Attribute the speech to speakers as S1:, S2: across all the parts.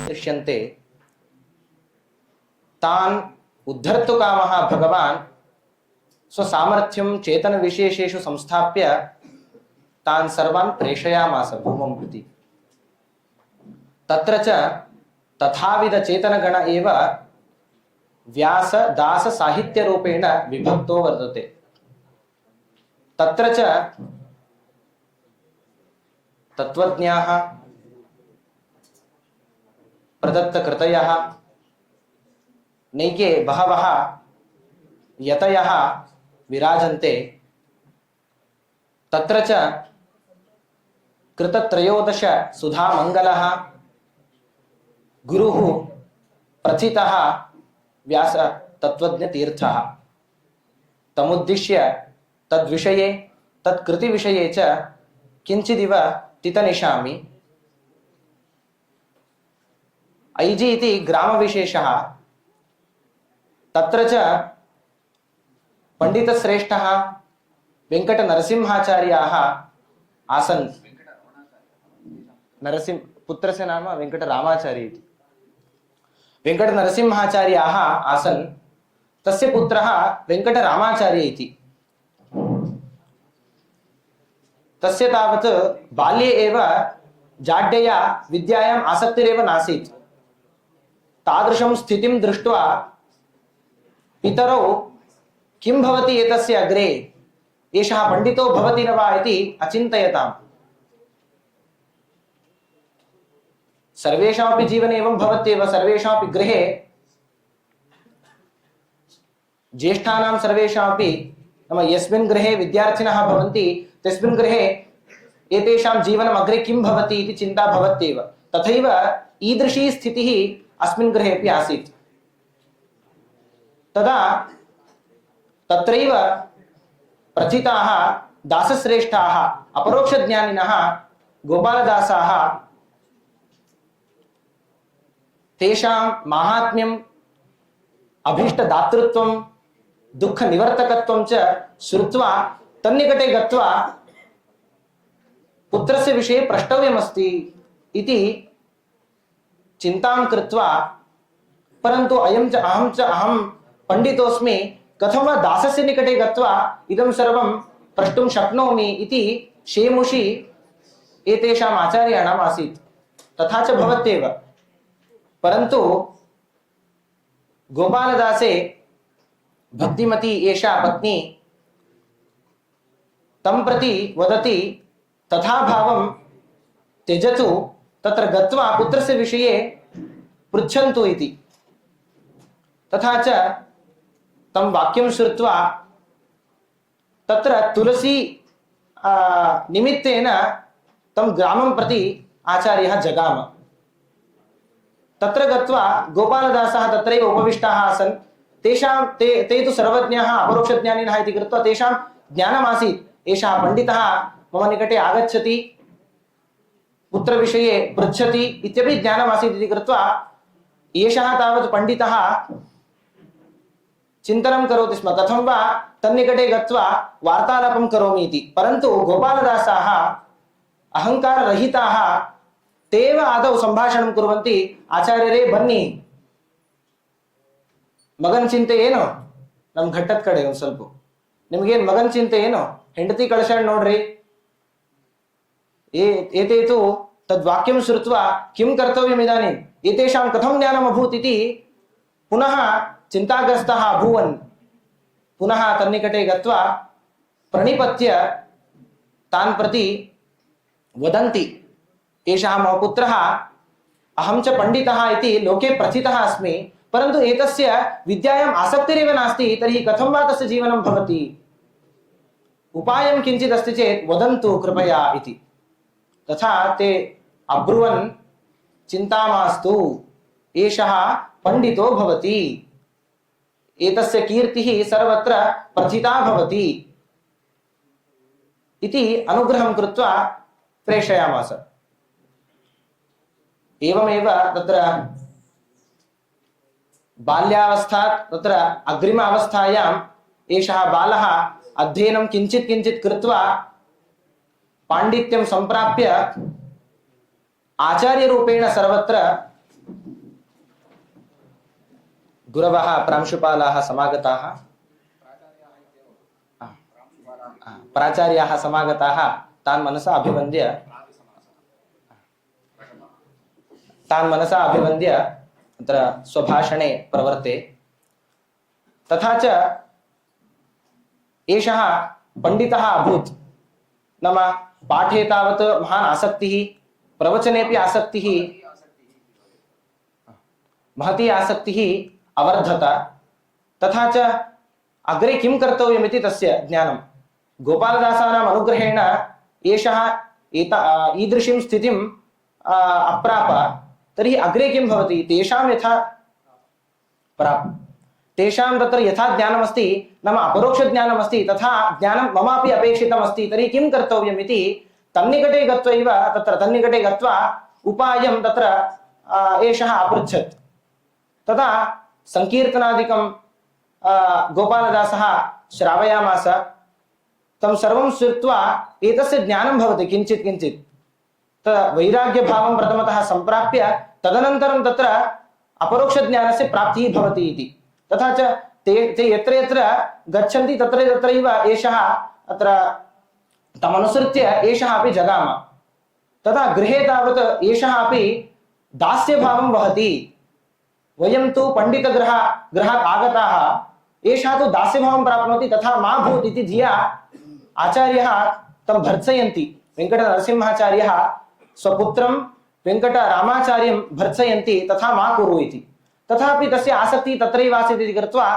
S1: दृश्यन्ते तान् उद्धर्तुकामः भगवान् स्वसामर्थ्यं चेतन विशेषेषु संस्थाप्य तान् सर्वान् प्रेषयामास भूमौ प्रति। तत्र च तथाविध चेतनगण एव व्यास दास साहित्य रूपेण विभक्तो वर्तते। तत्र च तत्त्वज्ञाः प्रदत्तकृतयः नैके बहवः यतयः विराजन्ते। तत्र च कृतत्रयोदश सुधामङ्गलः गुरुः प्रथितः व्यास तत्त्वज्ञतीर्थः। तमुद्दिश्य तद्विषये तत्कृतिविषये च किञ्चिदिव तितनिषामि। ऐजि इति ग्रामविशेषः। तत्र च पंडितश्रेष्ठः वेंकटनरसिंहाचार्याः आसन्। नरसिंह पुत्रस्य नाम वेंकटरामाचार्य इति। वेंकटनरसिंहाचार्याः आसन्। तस्य पुत्रः वेंकटरामाचार्य इति। तस्य तावत् बाल्ये एव जाड्यया विद्यायाम् आसक्तिरेव नासीत्। तादृशं स्थितिं दृष्ट्वा पितरौ किं भवति एतस्य अग्रे, एषः पंडितो भवति न वा इति अचिन्तयताम्। सर्वेषामपि जीवने एवं भवत्येव। सर्वेषामपि गृहे ज्येष्ठानां सर्वेषामपि नाम यस्मिन् गृहे विद्यार्थिनः भवन्ति तस्मिन् गृहे एतेषां जीवनम् अग्रे किं भवति इति चिन्ता भवत्येव। तथैव ईदृशी स्थितिः अस्मिन् गृहे अपि आसीत्। तदा तत्रैव प्रथिताः दासश्रेष्ठाः अपरोक्षज्ञानिनः गोपालदासाः तेषां माहात्म्यम् अभीष्टदातृत्वं दुःखनिवर्तकत्वं च श्रुत्वा तन्निकटे गत्वा पुत्रस्य विषये प्रष्टव्यमस्ति इति चिन्तां कृत्वा, परन्तु अहं पंडितोऽस्मि, कथं वा दासस्य निकटे गत्वा इदं सर्वं प्रष्टुं शक्नोमि इति शेमुषी एतेषाम् आचार्याणाम् आसीत्। तथा च भवत्येव। परन्तु गोपालदासे भक्तिमती एषा पत्नी तं प्रति वदति, तथा भावं त्यजतु, तत्र गत्वा पुत्रस्य विषये पृच्छन्तु इति। तथा च तं वाक्यं श्रुत्वा तत्र तुलसी निमित्तेन तं ग्रामं प्रति आचार्यः जगाम। तत्र गत्वा गोपालदासः तत्रैव उपविष्टाः आसन्। ते तु सर्वज्ञाः अपरोक्षज्ञानिनः इति कृत्वा तेषां ज्ञानमासीत्। एषः पंडितः मम निकटे आगच्छति, पुत्रविषये पृच्छति इत्यपि ज्ञानमासीत् इति कृत्वा एषः तावत् पंडितः चिन्तनं करोति स्म, कथं वा तन्निकटे गत्वा वार्तालापं करोमि इति। परन्तु गोपालदासाः अहङ्काररहिताः, ते एव आदौ सम्भाषणं कुर्वन्ति। आचार्यरे बन्नि मगन चिंते ಏನು ನಮ್ಮ ಘಟ್ಟದ ಕಡೆ ಒಂದು ಸ್ವಲ್ಪ ನಿಮಗೇನು ಮಗನ ಚಿಂತೆ ಏನು ಹೆಂಡತಿ ಕಳಿಸ್ಯಾಳ ನೋಡ್ರಿ एतेतु तद्वाक्यं श्रुत्वा किं कर्तव्यम् इदानीम् एतेषां कथं ज्ञानम् अभूत् इति पुनः चिन्ताग्रस्तः अभूवन्। पुनः तन्निकटे गत्वा प्रणिपत्य तान् प्रति वदन्ति, एषः मम पुत्रः, अहं च पंडितः इति लोके प्रथितः अस्मि, परन्तु एतस्य विद्यायाम् आसक्तिरेव नास्ति, तर्हि कथं वा तस्य जीवनं भवति, उपायं किञ्चित् अस्ति चेत् वदन्तु कृपया इति। तथा ते अब्रुवन्, चिन्ता मास्तु, एषः पंडितो भवति, एतस्य कीर्तिः सर्वत्र प्रथिता भवति इति अनुग्रहं कृत्वा प्रेषयामास। एवमेव तत्र बाल्यावस्थात् तत्र अग्रिम अवस्थायाम् एषः बालः अध्ययनं किञ्चित् किञ्चित् कृत्वा पाण्डित्यं सम्प्राप्य आचार्यरूपेण सर्वत्र गुरवः प्रांशुपालाः समागताः, प्राचार्याः समागताः, तान् मनसा अभिवन्द्य तत्र स्वभाषणे प्रवर्ते। तथा च एषः पण्डितः अभूत्, नाम पाठे तावत् महान् आसक्तिः, प्रवचनेपि आसक्तिः, महती आसक्तिः अवर्धत। तथा च अग्रे किं कर्तव्यमिति तस्य ज्ञानं। गोपालदासानाम् अनुग्रहेण एषः ईदृशीं स्थितिम् अप्राप, तर्हि अग्रे किं भवति? तेषां तत्र यथा ज्ञानमस्ति, नाम अपरोक्षज्ञानमस्ति, तथा ज्ञानं ममापि अपेक्षितमस्ति। तर्हि किं कर्तव्यमिति तन्निकटे गत्वैव तन्निकटे गत्वा उपायं तत्र एषः अपृच्छत्। तदा संकीर्तनादिकं गोपालदासः श्रावयामास। तं सर्वं श्रुत्वा एतस्य ज्ञानं भवति किञ्चित् किञ्चित्। वैराग्यभावं प्रथमतः सम्प्राप्य तदनन्तरं तत्र अपरोक्षज्ञानस्य प्राप्तिः भवति इति। तथा च ते यत्र यत्र गच्छन्ति तत्र तत्रैव एषः अत्र तमनुसृत्य एषः अपि जगाम। तदा गृहे तावत् एषः अपि दास्यभावं वहति। वयं तु पण्डितगृहात् आगताः, एषः तु दास्यभावं प्राप्नोति, तथा मा भूत् इति धिया आचार्यः तं भर्त्सयन्ति। वेङ्कटनरसिंहाचार्यः स्वपुत्रं वेङ्कटरामाचार्यं भर्त्सयन्ति, तथा मा कुरु इति। तथापि तस्य आसक्तिः तत्रैव आसीत् इति कृत्वा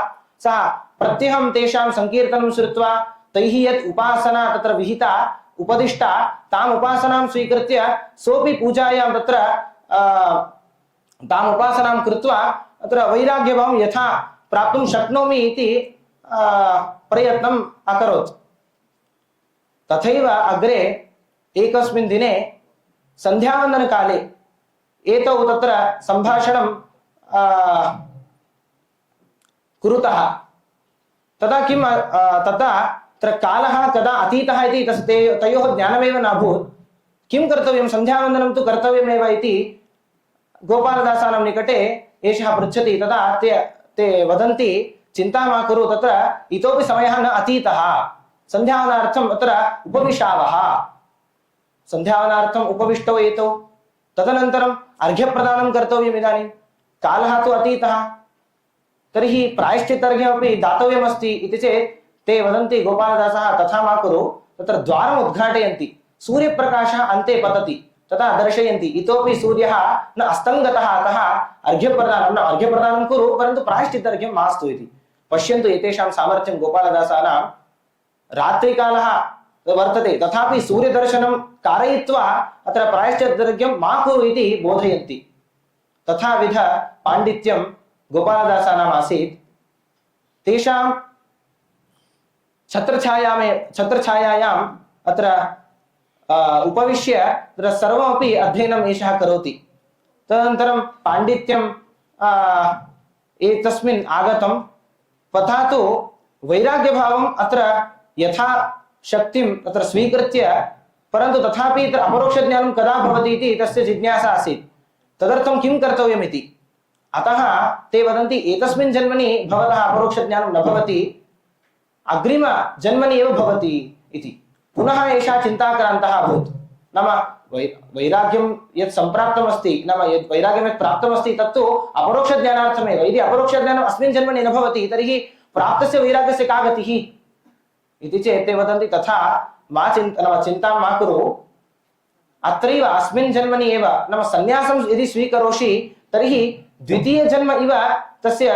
S1: सः प्रत्यहं तेषां संकीर्तनं श्रुत्वा तैः यत् उपासना तत्र विहिता उपदिष्टा, ताम् उपासनां स्वीकृत्य सोऽपि पूजायां तत्र ताम् उपासनां कृत्वा तत्र वैराग्यभावं यथा प्राप्तुं शक्नोमि इति प्रयत्नम् अकरोत्। तथैव अग्रे एकस्मिन् दिने सन्ध्यावन्दनकाले एतौ तत्र सम्भाषणं कुरुतः। तदा तत्र कालः कदा अतीतः इति तयोः ज्ञानमेव नाभूत्। किं कर्तव्यं, सन्ध्यावन्दनं तु कर्तव्यमेव इति गोपालदासानां निकटे एषः पृच्छति। तदा ते वदन्ति, चिन्ता मा कुरु, तत्र इतोपि समयः न अतीतः, सन्ध्यावनार्थं तत्र उपविशावः। सन्ध्यावनार्थम् उपविष्टौ एतौ, तदनन्तरम् अर्घ्यप्रदानं कर्तव्यम्। इदानीं कालः तु अतीतः, तर्हि प्रायश्चित्तर्घ्यमपि दातव्यमस्ति इति चेत् ते वदन्ति, गोपालदासः तथा मा कुरु, तत्र द्वारम् उद्घाटयन्ति, सूर्यप्रकाशः अन्ते पतति, तथा दर्शयन्ति, इतोपि सूर्यः न अस्तङ्गतः, अतः अर्घ्यप्रदानं कुरु, परन्तु प्रायश्चित्तर्घ्यं मास्तु इति। पश्यन्तु एतेषां सामर्थ्यं गोपालदासानां। रात्रिकालः वर्तते, तथापि सूर्यदर्शनं कारयित्वा अत्र प्रायश्चित्तर्घ्यं मा कुरु इति बोधयन्ति। तथाविध पाण्डित्यं गोपालदासानाम् आसीत्। तेषां छत्रछायायाम् अत्र उपविश्य तत्र सर्वमपि अध्ययनम् एषः करोति। तदनन्तरं पाण्डित्यं एतस्मिन् आगतं। तथा तु वैराग्यभावम् अत्र यथा शक्तिं तत्र स्वीकृत्य, परन्तु तथापि तत्र अपरोक्षज्ञानं कदा भवति इति तस्य जिज्ञासा आसीत्। तदर्थं किं कर्तव्यमिति। अतः ते वदन्ति, एतस्मिन् जन्मनि भवतः अपरोक्षज्ञानं न भवति, अग्रिम जन्मनि एव भवति इति। पुनः एषः चिन्ताक्रान्तः अभूत्। नाम वैराग्यं यत् सम्प्राप्तमस्ति, नाम यत् वैराग्यं यत् प्राप्तमस्ति तत्तु अपरोक्षज्ञानार्थमेव। यदि अपरोक्षज्ञानम् अस्मिन् जन्मनि न भवति तर्हि प्राप्तस्य वैराग्यस्य का गतिः इति चेत् ते वदन्ति, तथा चिन्तां मा कुरु, अत्रैव अस्मिन् जन्मनि एव, नाम सन्यासं यदि स्वीकरोषि तर्हि द्वितीयजन्म इव तस्य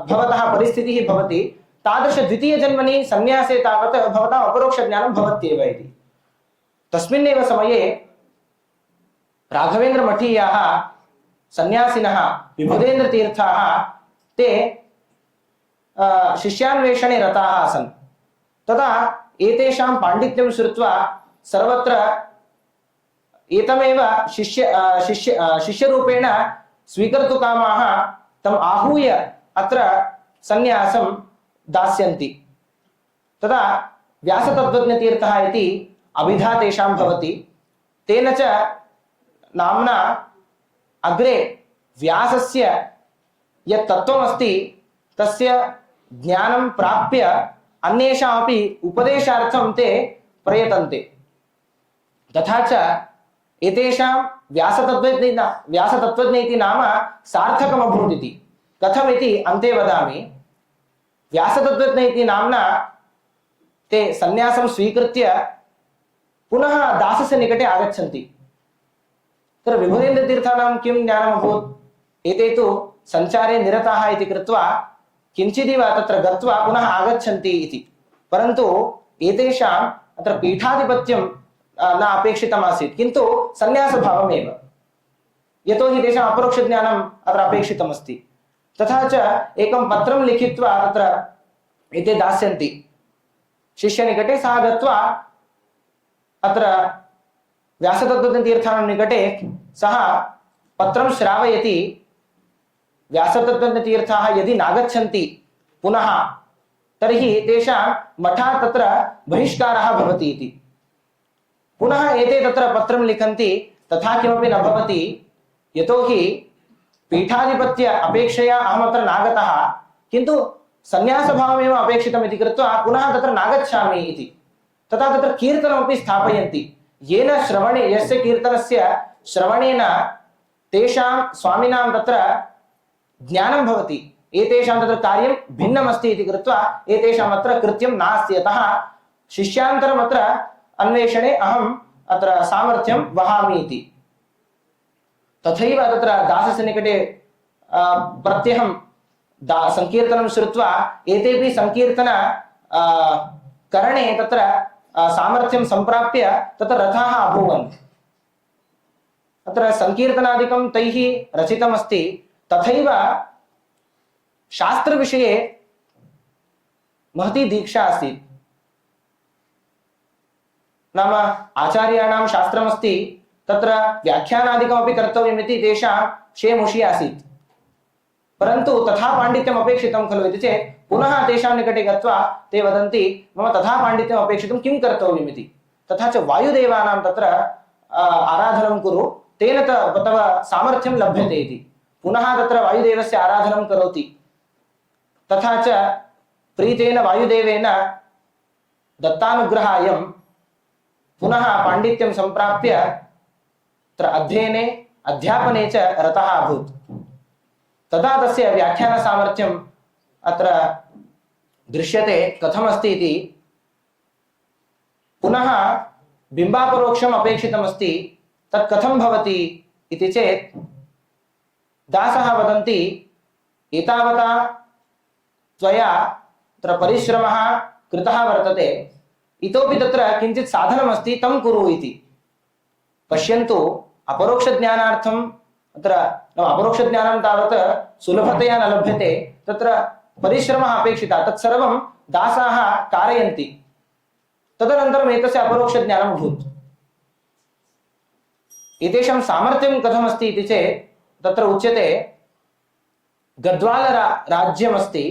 S1: भवतः परिस्थितिः भवति। तादृशद्वितीयजन्मनि सन्यासे तावत् भवताम् अपरोक्षज्ञानं भवत्येव इति। तस्मिन्नेव समये राघवेन्द्रमठीयाः सन्यासिनः विबुधेन्द्रतीर्थाः ते शिष्यान्वेषणे रताः आसन्। तदा एतेषां पाण्डित्यं श्रुत्वा सर्वत्र एतमेव शिष्यरूपेण स्वीकर्तुकामाः तम् आहूय अत्र सन्यासं दास्यन्ति। तदा व्यासतत्त्वज्ञतीर्थः इति अभिधा तेषां भवति। तेन च नाम्ना अग्रे व्यासस्य यत् तत्त्वमस्ति तस्य ज्ञानं प्राप्य अन्येषामपि उपदेशार्थं ते प्रयतन्ते। तथा च एतेषां व्यासतत्त्वज्ञ इति नाम सार्थकमभूत् इति। कथमिति अन्ते वदामि। व्यासतत्त्वज्ञ इति नाम्ना ते सन्यासं स्वीकृत्य पुनः दासस्य निकटे आगच्छन्ति। तत्र विभुदेन्द्रतीर्थानां किं ज्ञानमभूत्? एते तु सञ्चारे निरताः इति कृत्वा किञ्चिदिव तत्र गत्वा पुनः आगच्छन्ति इति। परन्तु एतेषाम् अत्र पीठाधिपत्यं न अपेक्षितमासीत्, किन्तु सन्यासभावमेव। यतोहि तेषाम् अपरोक्षज्ञानम् अत्र अपेक्षितमस्ति। तथा च एकं पत्रं लिखित्वा तत्र एते दास्यन्ति शिष्यनिकटे। सः गत्वा अत्र व्यासतत्त्वज्ञतीर्थानां निकटे सः पत्रं श्रावयति। व्यासतत्त्वज्ञतीर्थाः यदि नागच्छन्ति पुनः तर्हि तेषां मठात् तत्र बहिष्कारः भवति इति। पुनः एते तत्र पत्रं लिखन्ति, तथा किमपि न भवति, यतोहि पीठाधिपत्य अपेक्षया अहमत्र नागतः, किन्तु सन्यासभावमेव अपेक्षितम् इति कृत्वा पुनः तत्र नागच्छामि इति। तथा तत्र कीर्तनमपि स्थापयन्ति, येन श्रवणे, यस्य कीर्तनस्य श्रवणेन तेषां स्वामिनां तत्र ज्ञानं भवति। एतेषां तत्र कार्यं भिन्नमस्ति इति कृत्वा एतेषाम् अत्र कृत्यं नास्ति। अतः शिष्यान्तरम् अत्र अन्वेषणे अहम् अत्र सामर्थ्यं वहामि इति। तथैव तत्र दासस्य निकटे प्रत्यहं संकीर्तनं श्रुत्वा एतेपि संकीर्तन करणे तत्र सामर्थ्यं सम्प्राप्य तत्र रथाः अभूवन्। अत्र संकीर्तनादिकं तैः रचितमस्ति। तथैव शास्त्रविषये महती दीक्षा आसीत्। नाम आचार्याणां शास्त्रमस्ति, तत्र व्याख्यानादिकमपि कर्तव्यमिति तेषां शेमुषी आसीत्। परन्तु तथा पाण्डित्यम् अपेक्षितं खलु इति चेत् पुनः तेषां निकटे गत्वा ते वदन्ति मम तथा पाण्डित्यम् अपेक्षितं, किं कर्तव्यमिति। तथा च वायुदेवानां तत्र आराधनं कुरु, तेन तव सामर्थ्यं लभ्यते इति। पुनः तत्र वायुदेवस्य आराधनं करोति। तथा च प्रीतेन वायुदेवेन दत्तानुग्रहायं पुनः पाण्डित्यं सम्प्राप्य तत्र अध्ययने अध्यापने च रतः अभूत्। तदा तस्य व्याख्यानसामर्थ्यम् अत्र दृश्यते कथमस्ति इति। पुनः बिम्बापरोक्षम् अपेक्षितमस्ति, तत् कथं भवति इति चेत् दासः वदन्ति एतावता त्वया तत्र परिश्रमः कृतः वर्तते, इतोपि तत्र किञ्चित् साधनमस्ति, तं कुरु इति। पश्यन्तु, अपरोक्षज्ञानार्थम् अत्र अपरोक्षज्ञानं तावत् सुलभतया न लभ्यते, तत्र परिश्रमः अपेक्षितः। तत्सर्वं दासाः कारयन्ति। तदनन्तरम् एतस्य अपरोक्षज्ञानम् अभूत्। एतेषां सामर्थ्यं कथमस्ति इति चेत् तत्र उच्यते गद्वाल राज्यमस्ति,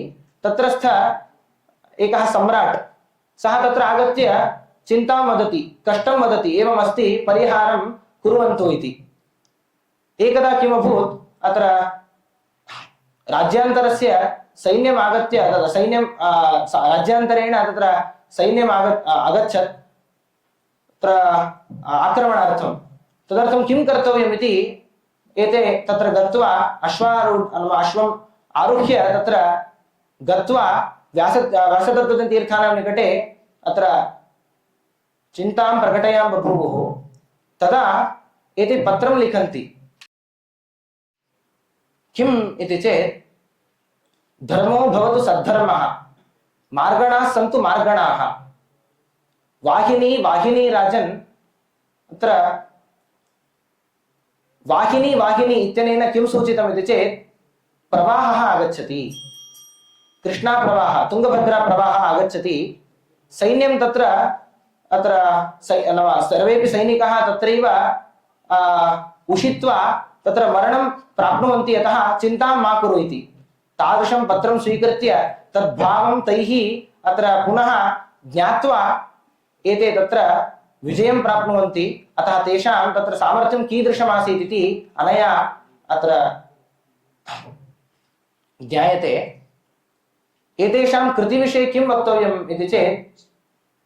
S1: तत्रस्थ एकः सम्राट्, सः तत्र आगत्य चिन्तां वदति, कष्टं वदति, एवमस्ति, परिहारं कुर्वन्तु इति। एकदा किमभूत्, अत्र राज्यान्तरस्य सैन्यम् आगत्य सैन्यं राज्यान्तरेण तत्र सैन्यम् अगच्छत् तत्र आक्रमणार्थं। तदर्थं किं कर्तव्यमिति एते तत्र गत्वा अश्वम् आरुह्य तत्र गत्वा व्यासतत्त्वज्ञतीर्थानां निकटे अत्र चिन्तां प्रकटयां बभूवुः। तदा एते पत्रं लिखन्ति। किम् इति चेत् धर्मो भवतु सद्धर्मः, मार्गणाः सन्तु मार्गणाः। वाहिनी राजन्, अत्र वाहिनी इत्यनेन किं सूचितम् इति चेत् प्रवाहः आगच्छति। कृष्णाप्रवाहः तुङ्गभद्राप्रवाहः आगच्छति सैन्यं तत्र अत्र सर्वेपि सैनिकाः तत्रैव उषित्वा तत्र मरणं प्राप्नुवन्ति अतः चिन्तां मा कुरु इति तादृशं पत्रं स्वीकृत्य तद्भावं तैः अत्र पुनः ज्ञात्वा एते तत्र विजयं प्राप्नुवन्ति अतः तेषां तत्र सामर्थ्यं कीदृशमासीत् इति अनया अत्र ज्ञायते। एतेषां कृतिविषये किं वक्तव्यम् इति चेत्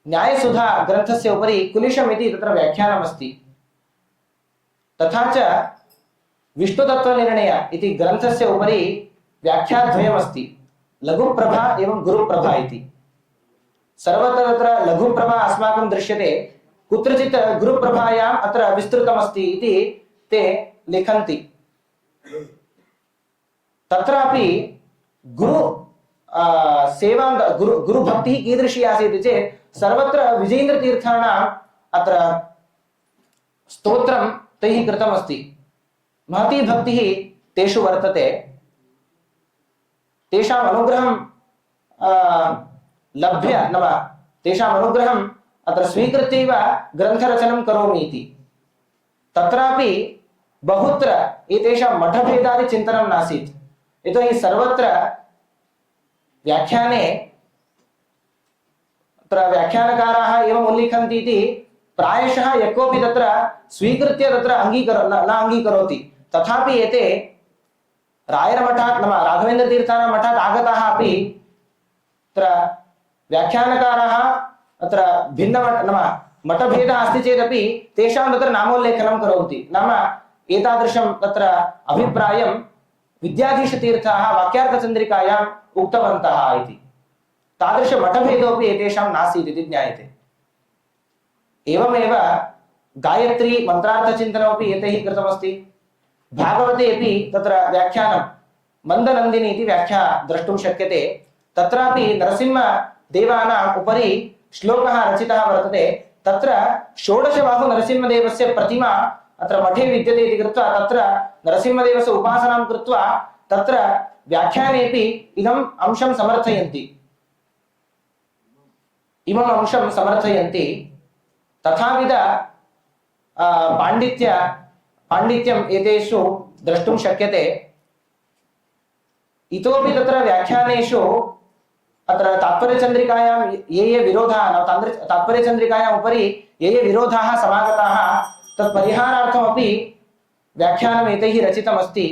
S1: न्यायसुधा ग्रन्थस्य उपरि कुलिशम् इति तत्र व्याख्यानमस्ति। तथा च विष्णुतत्त्वनिर्णय इति ग्रन्थस्य उपरि व्याख्याद्वयमस्ति, लघुप्रभा एवं गुरुप्रभा इति। सर्वत्र तत्र लघुप्रभा अस्माकं दृश्यते, कुत्रचित् गुरुप्रभायाम् अत्र विस्तृतमस्ति इति ते लिखन्ति। तत्रापि गुरु सेवां गुरुभक्तिः कीदृशी आसीत् चेत् सर्वत्र विजयेन्द्रतीर्थाणाम् अत्र स्तोत्रं तैः कृतमस्ति। महती भक्तिः तेषु वर्तते। तेषाम् अनुग्रहं लभ्य नाम तेषाम् अनुग्रहम् अत्र स्वीकृत्यैव ग्रन्थरचनं करोमि इति। तत्रापि बहुत्र एतेषां मठभेदादिचिन्तनं नासीत्। यतोहि सर्वत्र व्याख्याने तत्र व्याख्यानकाराः एवम् उल्लिखन्ति इति प्रायशः यः कोऽपि तत्र स्वीकृत्य तत्र न अङ्गीकरोति। तथापि एते रायरमठात् नाम राघवेन्द्रतीर्थानां मठात् आगताः अपि तत्र व्याख्यानकाराः अत्र भिन्नमठ नाम मठभेदः अस्ति चेदपि तेषां तत्र नामोल्लेखनं करोति। नाम एतादृशं तत्र अभिप्रायं विद्याधीशतीर्थाः वाक्यार्थचन्द्रिकायाम् उक्तवन्तः इति। तादृशमठभेदोऽपि एतेषां नासीत् इति ज्ञायते। एवमेव गायत्री मन्त्रार्थचिन्तनमपि एतैः कृतमस्ति। भागवते अपि तत्र व्याख्यानं मन्दनन्दिनी इति व्याख्या द्रष्टुं शक्यते। तत्रापि नरसिंहदेवानाम् उपरि श्लोकः रचितः वर्तते। तत्र षोडशबाहु नरसिंहदेवस्य प्रतिमा अत्र मठे विद्यते इति कृत्वा तत्र नरसिंहदेवस्य उपासनां कृत्वा तत्र व्याख्यानेपि इदम् अंशं समर्थयन्ति। इमम् अंशं समर्थयन्ति। तथाविध पाण्डित्यम् एतेषु द्रष्टुं शक्यते। इतोपि तत्र व्याख्यानेषु अत्र तात्पर्यचन्द्रिकायां ये विरोधाः तात्पर्यचन्द्रिकायाम् उपरि ये विरोधाः समागताः तत्परिहारार्थमपि व्याख्यानम् एतैः रचितमस्ति।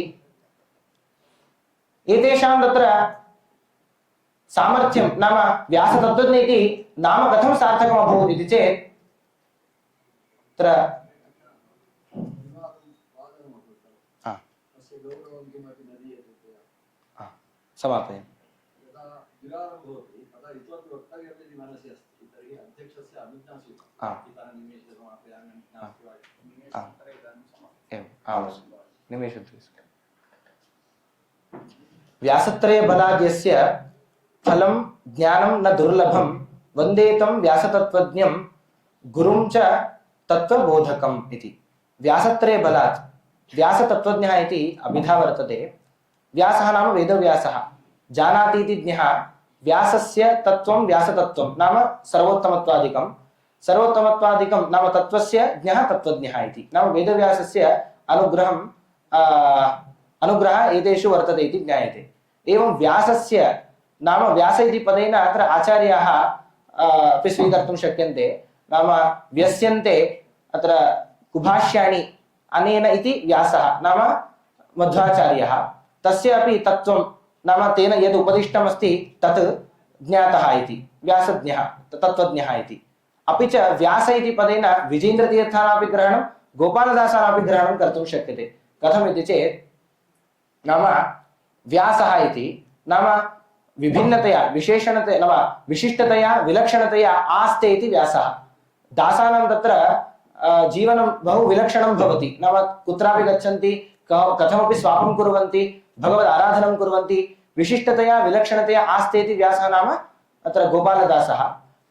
S1: एतेषां तत्र सामर्थ्यं नाम व्यासतत्त्वज्ञ इति नाम कथं सार्थकम् अभवत् इति चेत् तत्र समापयामि। व्यासत्रय बलाद्यस्य फलं ज्ञानं न दुर्लभं वन्दे तं व्यासतत्त्वज्ञं गुरुं च तत्त्वबोधकम् इति। व्यासत्रय बलात् व्यासतत्त्वज्ञः इति अभिधा वर्तते। व्यासः नाम वेदव्यासः, जानाति इति ज्ञः। व्यासस्य तत्त्वं व्यासतत्त्वं नाम सर्वोत्तमत्वादिकं, सर्वोत्तमत्वादिकं नाम तत्त्वस्य ज्ञः तत्त्वज्ञः इति। नाम वेदव्यासस्य अनुग्रहः एतेषु वर्तते इति ज्ञायते। एवं व्यासस्य नाम व्यास इति पदेन अत्र आचार्याः अपि स्वीकर्तुं शक्यन्ते। नाम व्यस्यन्ते अत्र कुभाष्याणि अनेन इति व्यासः नाम मध्वाचार्यः। तस्य अपि तत्त्वं नाम तेन यद् उपदिष्टमस्ति तत् ज्ञातः इति व्यासज्ञः तत्त्वज्ञः इति। अपि च व्यास इति पदेन विजेन्द्रतीर्थानामपि ग्रहणं गोपालदासानामपि ग्रहणं कर्तुं शक्यते। कथम् इति चेत् नाम व्यासः इति नाम विभिन्नतया विशेषणतया नाम विशिष्टतया विलक्षणतया आस्ते इति व्यासः। दासानां तत्र जीवनं बहु विलक्षणं भवति। नाम कुत्रापि गच्छन्ति, कथमपि स्वापं कुर्वन्ति, भगवद् आराधनं कुर्वन्ति, विशिष्टतया विलक्षणतया आस्ते इति व्यासः नाम अत्र गोपालदासः।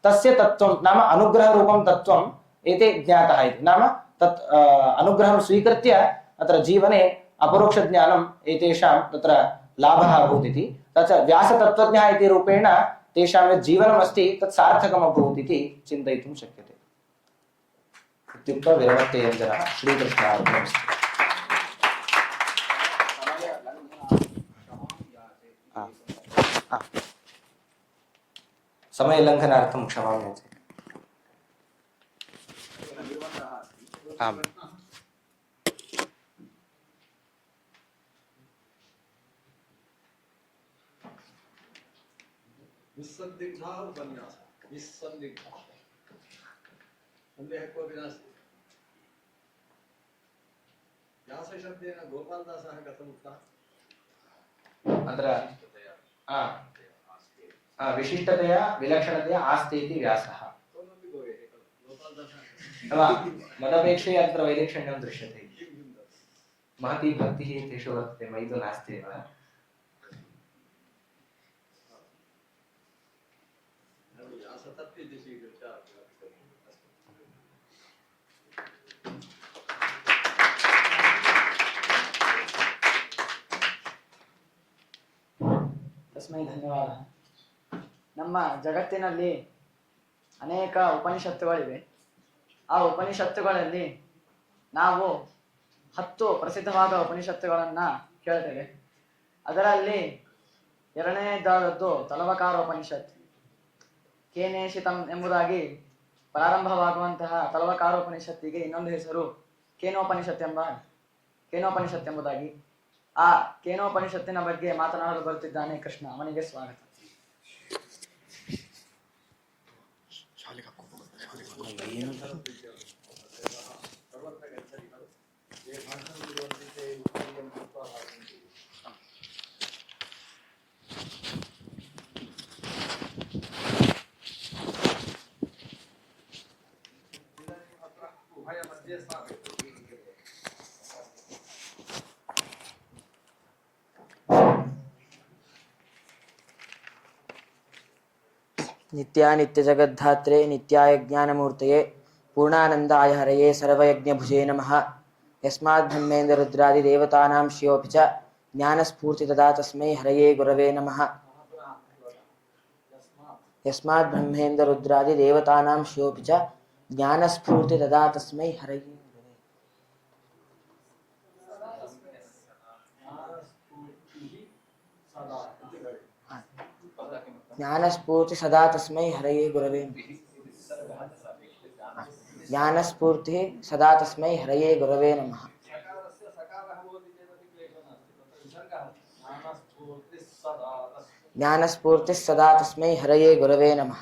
S1: तस्य तत्त्वं नाम अनुग्रहरूपं तत्त्वम् एते ज्ञातः इति। नाम तत् अनुग्रहं स्वीकृत्य अत्र जीवने अपरोक्षज्ञानम् एतेषां तत्र लाभः अभूत् इति तच्च व्यासतत्त्वज्ञः इति रूपेण तेषां यत् जीवनमस्ति तत् सार्थकम् अभूत् इति चिन्तयितुं शक्यते इत्युक्त्वा विरमते जनः श्रीकृष्णार्पणमस्तु। समयलङ्घनार्थं क्षमां याचे। आम्
S2: निस्सन्दिग्धः उपन्यासः निस्सन्दिग्धः सन्देहः कोऽपि नास्ति। व्यासशब्देन गोपालदासः कथम् उक्तः?
S1: अत्र विशिष्टतया विलक्षणतया आस्ते इति व्यासः। मदपेक्षया अत्र वैलक्षण्यं दृश्यते। महती भक्तिः तेषु वर्तते, मयि तु नास्ति एव।
S3: ತಸ್ಮೈ ಧನ್ಯವಾದ. ನಮ್ಮ ಜಗತ್ತಿನಲ್ಲಿ ಅನೇಕ ಉಪನಿಷತ್ತುಗಳಿವೆ. ಆ ಉಪನಿಷತ್ತುಗಳಲ್ಲಿ ನಾವು 10 ಪ್ರಸಿದ್ಧವಾದ ಉಪನಿಷತ್ತುಗಳನ್ನು ಕೇಳ್ತೇವೆ. ಅದರಲ್ಲಿ ಎರಡನೇದಾದದ್ದು ತಲವಕಾರೋಪನಿಷತ್. ಕೇನೇಶಿತಂ ಎಂಬುದಾಗಿ ಪ್ರಾರಂಭವಾಗುವಂತಹ ತಲವಕಾರೋಪನಿಷತ್ತಿಗೆ ಇನ್ನೊಂದು ಹೆಸರು ಕೇನೋಪನಿಷತ್ ಎಂಬುದಾಗಿ. ಆ ಕೇನೋಪನಿಷತ್ತಿನ ಬಗ್ಗೆ ಮಾತನಾಡಲು ಬರುತ್ತಿದ್ದಾನೆ ಕೃಷ್ಣ. ಅವನಿಗೆ ಸ್ವಾಗತ.
S4: नित्यानित्यजगद्धात्रे नित्याय ज्ञानमूर्तये पूर्णानन्दाय हरये सर्वयज्ञभुजे नमः। यस्माद्ब्रह्मेन्द्ररुद्रादिदेवतानां श्रियोऽपि च ज्ञानस्फूर्तितदा तस्मै हरये गुरवे नमः। यस्माद्ब्रह्मेन्द्ररुद्रादिदेवतानां श्रियोऽपि च ज्ञानस्फूर्तितदा तस्मै हरये गुरवे। ज्ञानस्फूर्ति सदा तस्मै हरये गुरवे। ज्ञानस्फूर्तिः सदा तस्मै हरये गुरवे नमः। ज्ञानस्फूर्तिः सदा तस्मै हरये गुरवे नमः।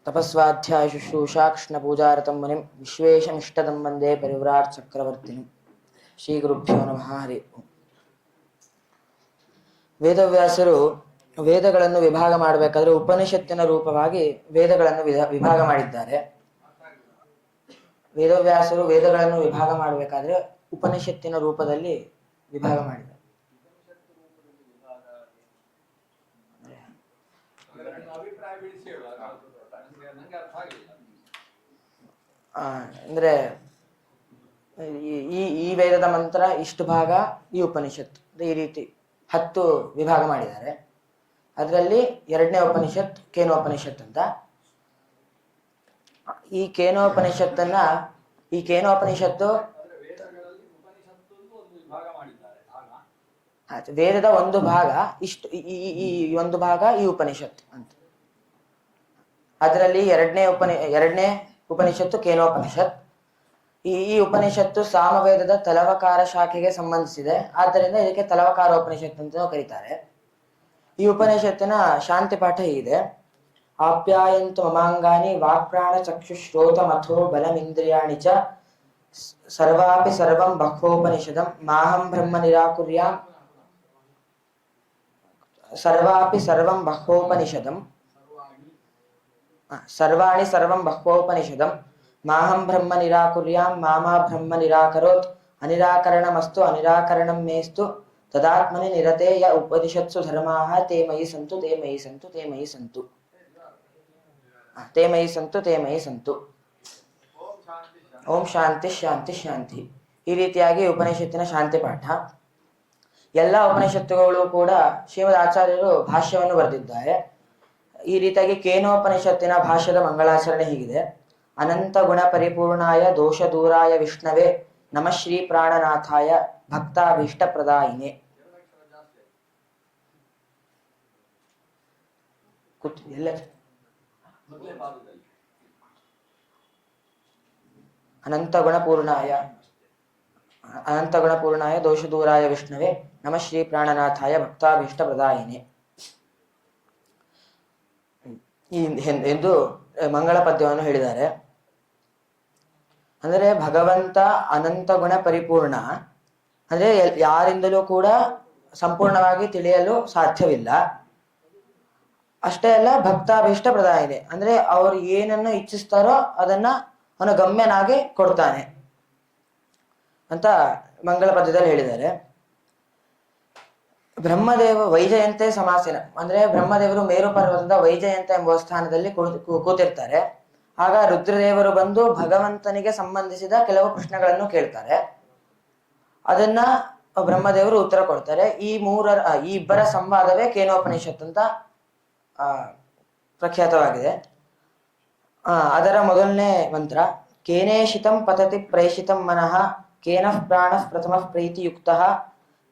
S4: तपस्वाध्याय शुश्रूषा कृष्णपूजारतं मुनिं विश्वेशमिष्टदं वन्दे परिव्राट् चक्रवर्तिनं। श्रीगुरुभ्यो नमः। हरि ओಂ। ವೇದವ್ಯಾಸರು ವೇದಗಳನ್ನು ವಿಭಾಗ ಮಾಡಬೇಕಾದ್ರೆ ಉಪನಿಷತ್ತಿನ ರೂಪವಾಗಿ ವೇದಗಳನ್ನು ವಿಭಾಗ ಮಾಡಿದ್ದಾರೆ. ವೇದವ್ಯಾಸರು ವೇದಗಳನ್ನು ವಿಭಾಗ ಮಾಡಬೇಕಾದ್ರೆ ಉಪನಿಷತ್ತಿನ ರೂಪದಲ್ಲಿ ವಿಭಾಗ ಮಾಡಿದ್ದಾರೆ. ಅಂದ್ರೆ ಈ ವೇದದ ಮಂತ್ರ ಇಷ್ಟು ಭಾಗ, ಈ ಉಪನಿಷತ್ತು ಈ ರೀತಿ 10 ವಿಭಾಗ ಮಾಡಿದ್ದಾರೆ. ಅದರಲ್ಲಿ ಎರಡನೇ ಉಪನಿಷತ್ ಕೇನೋಪನಿಷತ್ ಅಂತ. ಈ ಕೇನೋಪನಿಷತ್ತು ವೇದದ ಒಂದು ಭಾಗ, ಇಷ್ಟು ಈ ಒಂದು ಭಾಗ ಈ ಉಪನಿಷತ್ ಅಂತ. ಅದರಲ್ಲಿ ಎರಡನೇ ಉಪನಿಷತ್ತು ಕೇನೋಪನಿಷತ್. ಈ ಉಪನಿಷತ್ತು ಸಾಮವೇದದ ತಲವಕಾರ ಶಾಖೆಗೆ ಸಂಬಂಧಿಸಿದೆ. ಆದ್ದರಿಂದ ಇದಕ್ಕೆ ತಲವಕಾರೋಪನಿಷತ್ ಅಂತ ಕರೀತಾರೆ. ಈ ಉಪನಿಷತ್ತಿನ ಶಾಂತಿ ಪಾಠ ಹೀಗಿದೆ. ಆಪ್ಯಾಯಂತು ಮಮಾಂಗಾನಿ ವಾಕ್ಪ್ರಾಣ ಚಕ್ಷುಶ್ರೋತ ಮಥೋ ಬಲಮಿಂದ್ರಿಯಾಣಿ ಚ ಸರ್ವಾಪಿ ಸರ್ವಂ ಬಹ್ವೋಪನಿಷದಂ ಮಾಹಂ ಬ್ರಹ್ಮ ನಿರಾಕುರ್ಯಾಂ. ಸರ್ವಾಪಿ ಸರ್ವಂ ಬಹ್ವೋಪನಿಷದಂ ಸರ್ವಾಣಿ ಸರ್ವಂ ಬಹ್ವೋಪನಿಷದಂ ಮಾಹಂ ಬ್ರಹ್ಮ ನಿರಾಕುರ್ಯಾಂ ಮಾಮಾ ಬ್ರಹ್ಮ ನಿರಾಕರೋತ್ ಅನಿರಾಕರಣಮಸ್ತು ಅನಿರಾಕರಣಂ ಮೇಸ್ತು ತದಾತ್ಮನಿ ನಿರತೆ ಯ ಉಪನಿಷತ್ಸು ಧರ್ಮಾಃ ತೇ ಮಯಿ ಸಂತು ತೇ ಮಯಿ ಸಂತು ತೇ ಮಯಿ ಸಂತು ತೇ ಮಯಿ ಸಂತು ತೇ ಮಯಿ ಸಂತು. ಓಂ ಶಾಂತಿ ಶಾಂತಿ ಶಾಂತಿ. ಈ ರೀತಿಯಾಗಿ ಉಪನಿಷತ್ತಿನ ಶಾಂತಿ ಪಾಠ. ಎಲ್ಲ ಉಪನಿಷತ್ತುಗಳು ಕೂಡ ಶ್ರೀಮದ್ ಆಚಾರ್ಯರು ಭಾಷ್ಯವನ್ನು ಬರೆದಿದ್ದಾರೆ. ಈ ರೀತಿಯಾಗಿ ಕೇನೋಪನಿಷತ್ತಿನ ಭಾಷ್ಯದ ಮಂಗಳಾಚರಣೆ ಹೀಗಿದೆ. ಅನಂತ ಗುಣ ಪರಿಪೂರ್ಣಾಯ ದೋಷ ದೂರಾಯ ವಿಷ್ಣವೇ ನಮಃ ಶ್ರೀ ಪ್ರಾಣನಾಥಾಯ ಭಕ್ತಾಭೀಷ್ಟ ಪ್ರದಾಯಿನೇ. ಎಲ್ಲ
S2: ಮೊದಲೇ ಭಾಗದಲ್ಲಿ
S4: ಅನಂತ ಗುಣಪೂರ್ಣಾಯ ದೋಷ ದೂರಾಯ ವಿಷ್ಣವೇ ನಮಃ ಶ್ರೀ ಪ್ರಾಣನಾಥಾಯ ಭಕ್ತಾಭೀಷ್ಟ ಪ್ರದಾಯಿನೇ ಎಂದು ಮಂಗಳ ಪದ್ಯವನ್ನು ಹೇಳಿದ್ದಾರೆ. ಅಂದರೆ ಭಗವಂತ ಅನಂತ ಗುಣ ಪರಿಪೂರ್ಣ, ಅಂದ್ರೆ ಯಾರಿಂದಲೂ ಕೂಡ ಸಂಪೂರ್ಣವಾಗಿ ತಿಳಿಯಲು ಸಾಧ್ಯವಿಲ್ಲ. ಅಷ್ಟೇ ಅಲ್ಲ, ಭಕ್ತಾಭೀಷ್ಟ ಪ್ರದಾಯಿನಿ, ಅಂದ್ರೆ ಅವರು ಏನನ್ನು ಇಚ್ಛಿಸ್ತಾರೋ ಅದನ್ನ ಅವನು ಗಮ್ಯನಾಗಿ ಕೊಡ್ತಾನೆ ಅಂತ ಮಂಗಳ ಪದ್ಯದಲ್ಲಿ ಹೇಳಿದ್ದಾರೆ. ಬ್ರಹ್ಮದೇವ ವೈಜಯಂತೆ ಸಮಾಸೀನ, ಅಂದ್ರೆ ಬ್ರಹ್ಮದೇವರು ಮೇರು ಪರ್ವತದ ವೈಜಯಂತ ಎಂಬ ಸ್ಥಾನದಲ್ಲಿ ಕೂತಿರ್ತಾರೆ. ಆಗ ರುದ್ರದೇವರು ಬಂದು ಭಗವಂತನಿಗೆ ಸಂಬಂಧಿಸಿದ ಕೆಲವು ಪ್ರಶ್ನೆಗಳನ್ನು ಕೇಳ್ತಾರೆ. ಅದನ್ನ ಬ್ರಹ್ಮದೇವರು ಉತ್ತರ ಕೊಡ್ತಾರೆ. ಈ ಇಬ್ಬರ ಸಂವಾದವೇ ಕೇನೋಪನಿಷತ್ ಅಂತ ಪ್ರಖ್ಯಾತವಾಗಿದೆ. ಅದರ ಮೊದಲನೇ ಮಂತ್ರ ಕೇನೇಶಿತಂ ಪತತಿ ಪ್ರೇಷಿತಂ ಮನಃ ಕೇನಃ ಪ್ರಾಣಃ ಪ್ರಥಮಃ ಪ್ರೀತಿಯುಕ್ತಃ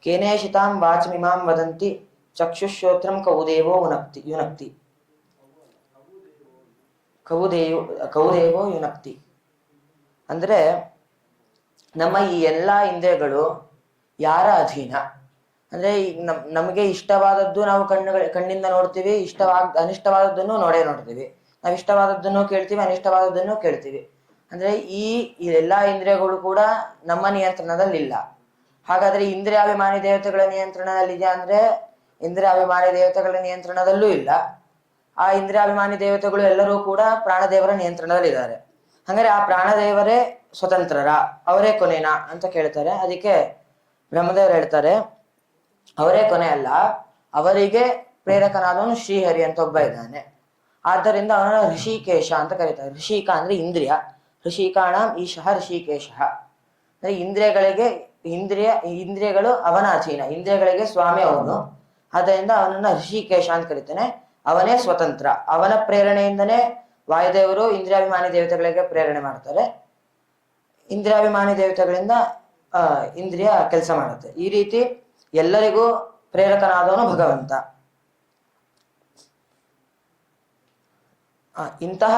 S4: ಕೇನೇಶಿತಾಂ ವಾಚಮಿಮಾಂ ವದಂತಿ ಚಕ್ಷುಶ್ರೋತ್ರಂ ಕೌದೇವೋ ಯುನಕ್ತಿ ಕೌದೇವೋ ಯುನಕ್ತಿ. ಅಂದ್ರೆ ನಮ್ಮ ಈ ಎಲ್ಲಾ ಇಂದ್ರಿಯಗಳು ಯಾರ ಅಧೀನ? ಅಂದ್ರೆ ನಮಗೆ ಇಷ್ಟವಾದದ್ದು ನಾವು ಕಣ್ಣಿಂದ ನೋಡ್ತೀವಿ, ಅನಿಷ್ಟವಾದದ್ದನ್ನು ನೋಡ್ತೀವಿ. ನಾವು ಇಷ್ಟವಾದದ್ದನ್ನು ಕೇಳ್ತೀವಿ, ಅನಿಷ್ಟವಾದದ್ದನ್ನು ಕೇಳ್ತೀವಿ. ಅಂದ್ರೆ ಈ ಎಲ್ಲಾ ಇಂದ್ರಿಯಗಳು ಕೂಡ ನಮ್ಮ ನಿಯಂತ್ರಣದಲ್ಲಿಲ್ಲ. ಹಾಗಾದ್ರೆ ಇಂದ್ರಿಯಾಭಿಮಾನಿ ದೇವತೆಗಳ ನಿಯಂತ್ರಣದಲ್ಲಿದೆಯಾ ಅಂದ್ರೆ ಇಂದ್ರಿಯಾಭಿಮಾನಿ ದೇವತೆಗಳ ನಿಯಂತ್ರಣದಲ್ಲೂ ಇಲ್ಲ. ಆ ಇಂದ್ರಿಯಾಭಿಮಾನಿ ದೇವತೆಗಳು ಎಲ್ಲರೂ ಕೂಡ ಪ್ರಾಣದೇವರ ನಿಯಂತ್ರಣದಲ್ಲಿದ್ದಾರೆ. ಹಂಗಾರೆ ಆ ಪ್ರಾಣದೇವರೇ ಸ್ವತಂತ್ರರ, ಅವರೇ ಕೊನೆನಾ ಅಂತ ಕೇಳ್ತಾರೆ. ಅದಕ್ಕೆ ಬ್ರಹ್ಮದೇವರು ಹೇಳ್ತಾರೆ, ಅವರೇ ಕೊನೆ ಅಲ್ಲ, ಅವರಿಗೆ ಪ್ರೇರಕನಾದವನು ಶ್ರೀಹರಿ ಅಂತ ಒಬ್ಬ ಇದ್ದಾನೆ. ಆದ್ದರಿಂದ ಅವನ ಋಷಿಕೇಶ ಅಂತ ಕರೀತಾರೆ. ಋಷಿಕ ಅಂದ್ರೆ ಇಂದ್ರಿಯ, ಋಷಿಕಾಣಂ ಈಶಃ ಋಷಿಕೇಶಃ. ಅಂದ್ರೆ ಇಂದ್ರಿಯಗಳು ಅವನ ಅಧೀನ, ಇಂದ್ರಿಯಗಳಿಗೆ ಸ್ವಾಮಿ ಅವನು. ಆದ್ದರಿಂದ ಅವನನ್ನ ಋಷಿಕೇಶ ಅಂತ ಕರೀತಾನೆ. ಅವನೇ ಸ್ವತಂತ್ರ. ಅವನ ಪ್ರೇರಣೆಯಿಂದನೇ ವಾಯುದೇವರು ಇಂದ್ರಿಯಾಭಿಮಾನಿ ದೇವತೆಗಳಿಗೆ ಪ್ರೇರಣೆ ಮಾಡ್ತಾರೆ. ಇಂದ್ರಿಯಾಭಿಮಾನಿ ದೇವತೆಗಳಿಂದ ಇಂದ್ರಿಯ ಕೆಲಸ ಮಾಡುತ್ತೆ. ಈ ರೀತಿ ಎಲ್ಲರಿಗೂ ಪ್ರೇರಕನಾದವನು ಭಗವಂತ. ಇಂತಹ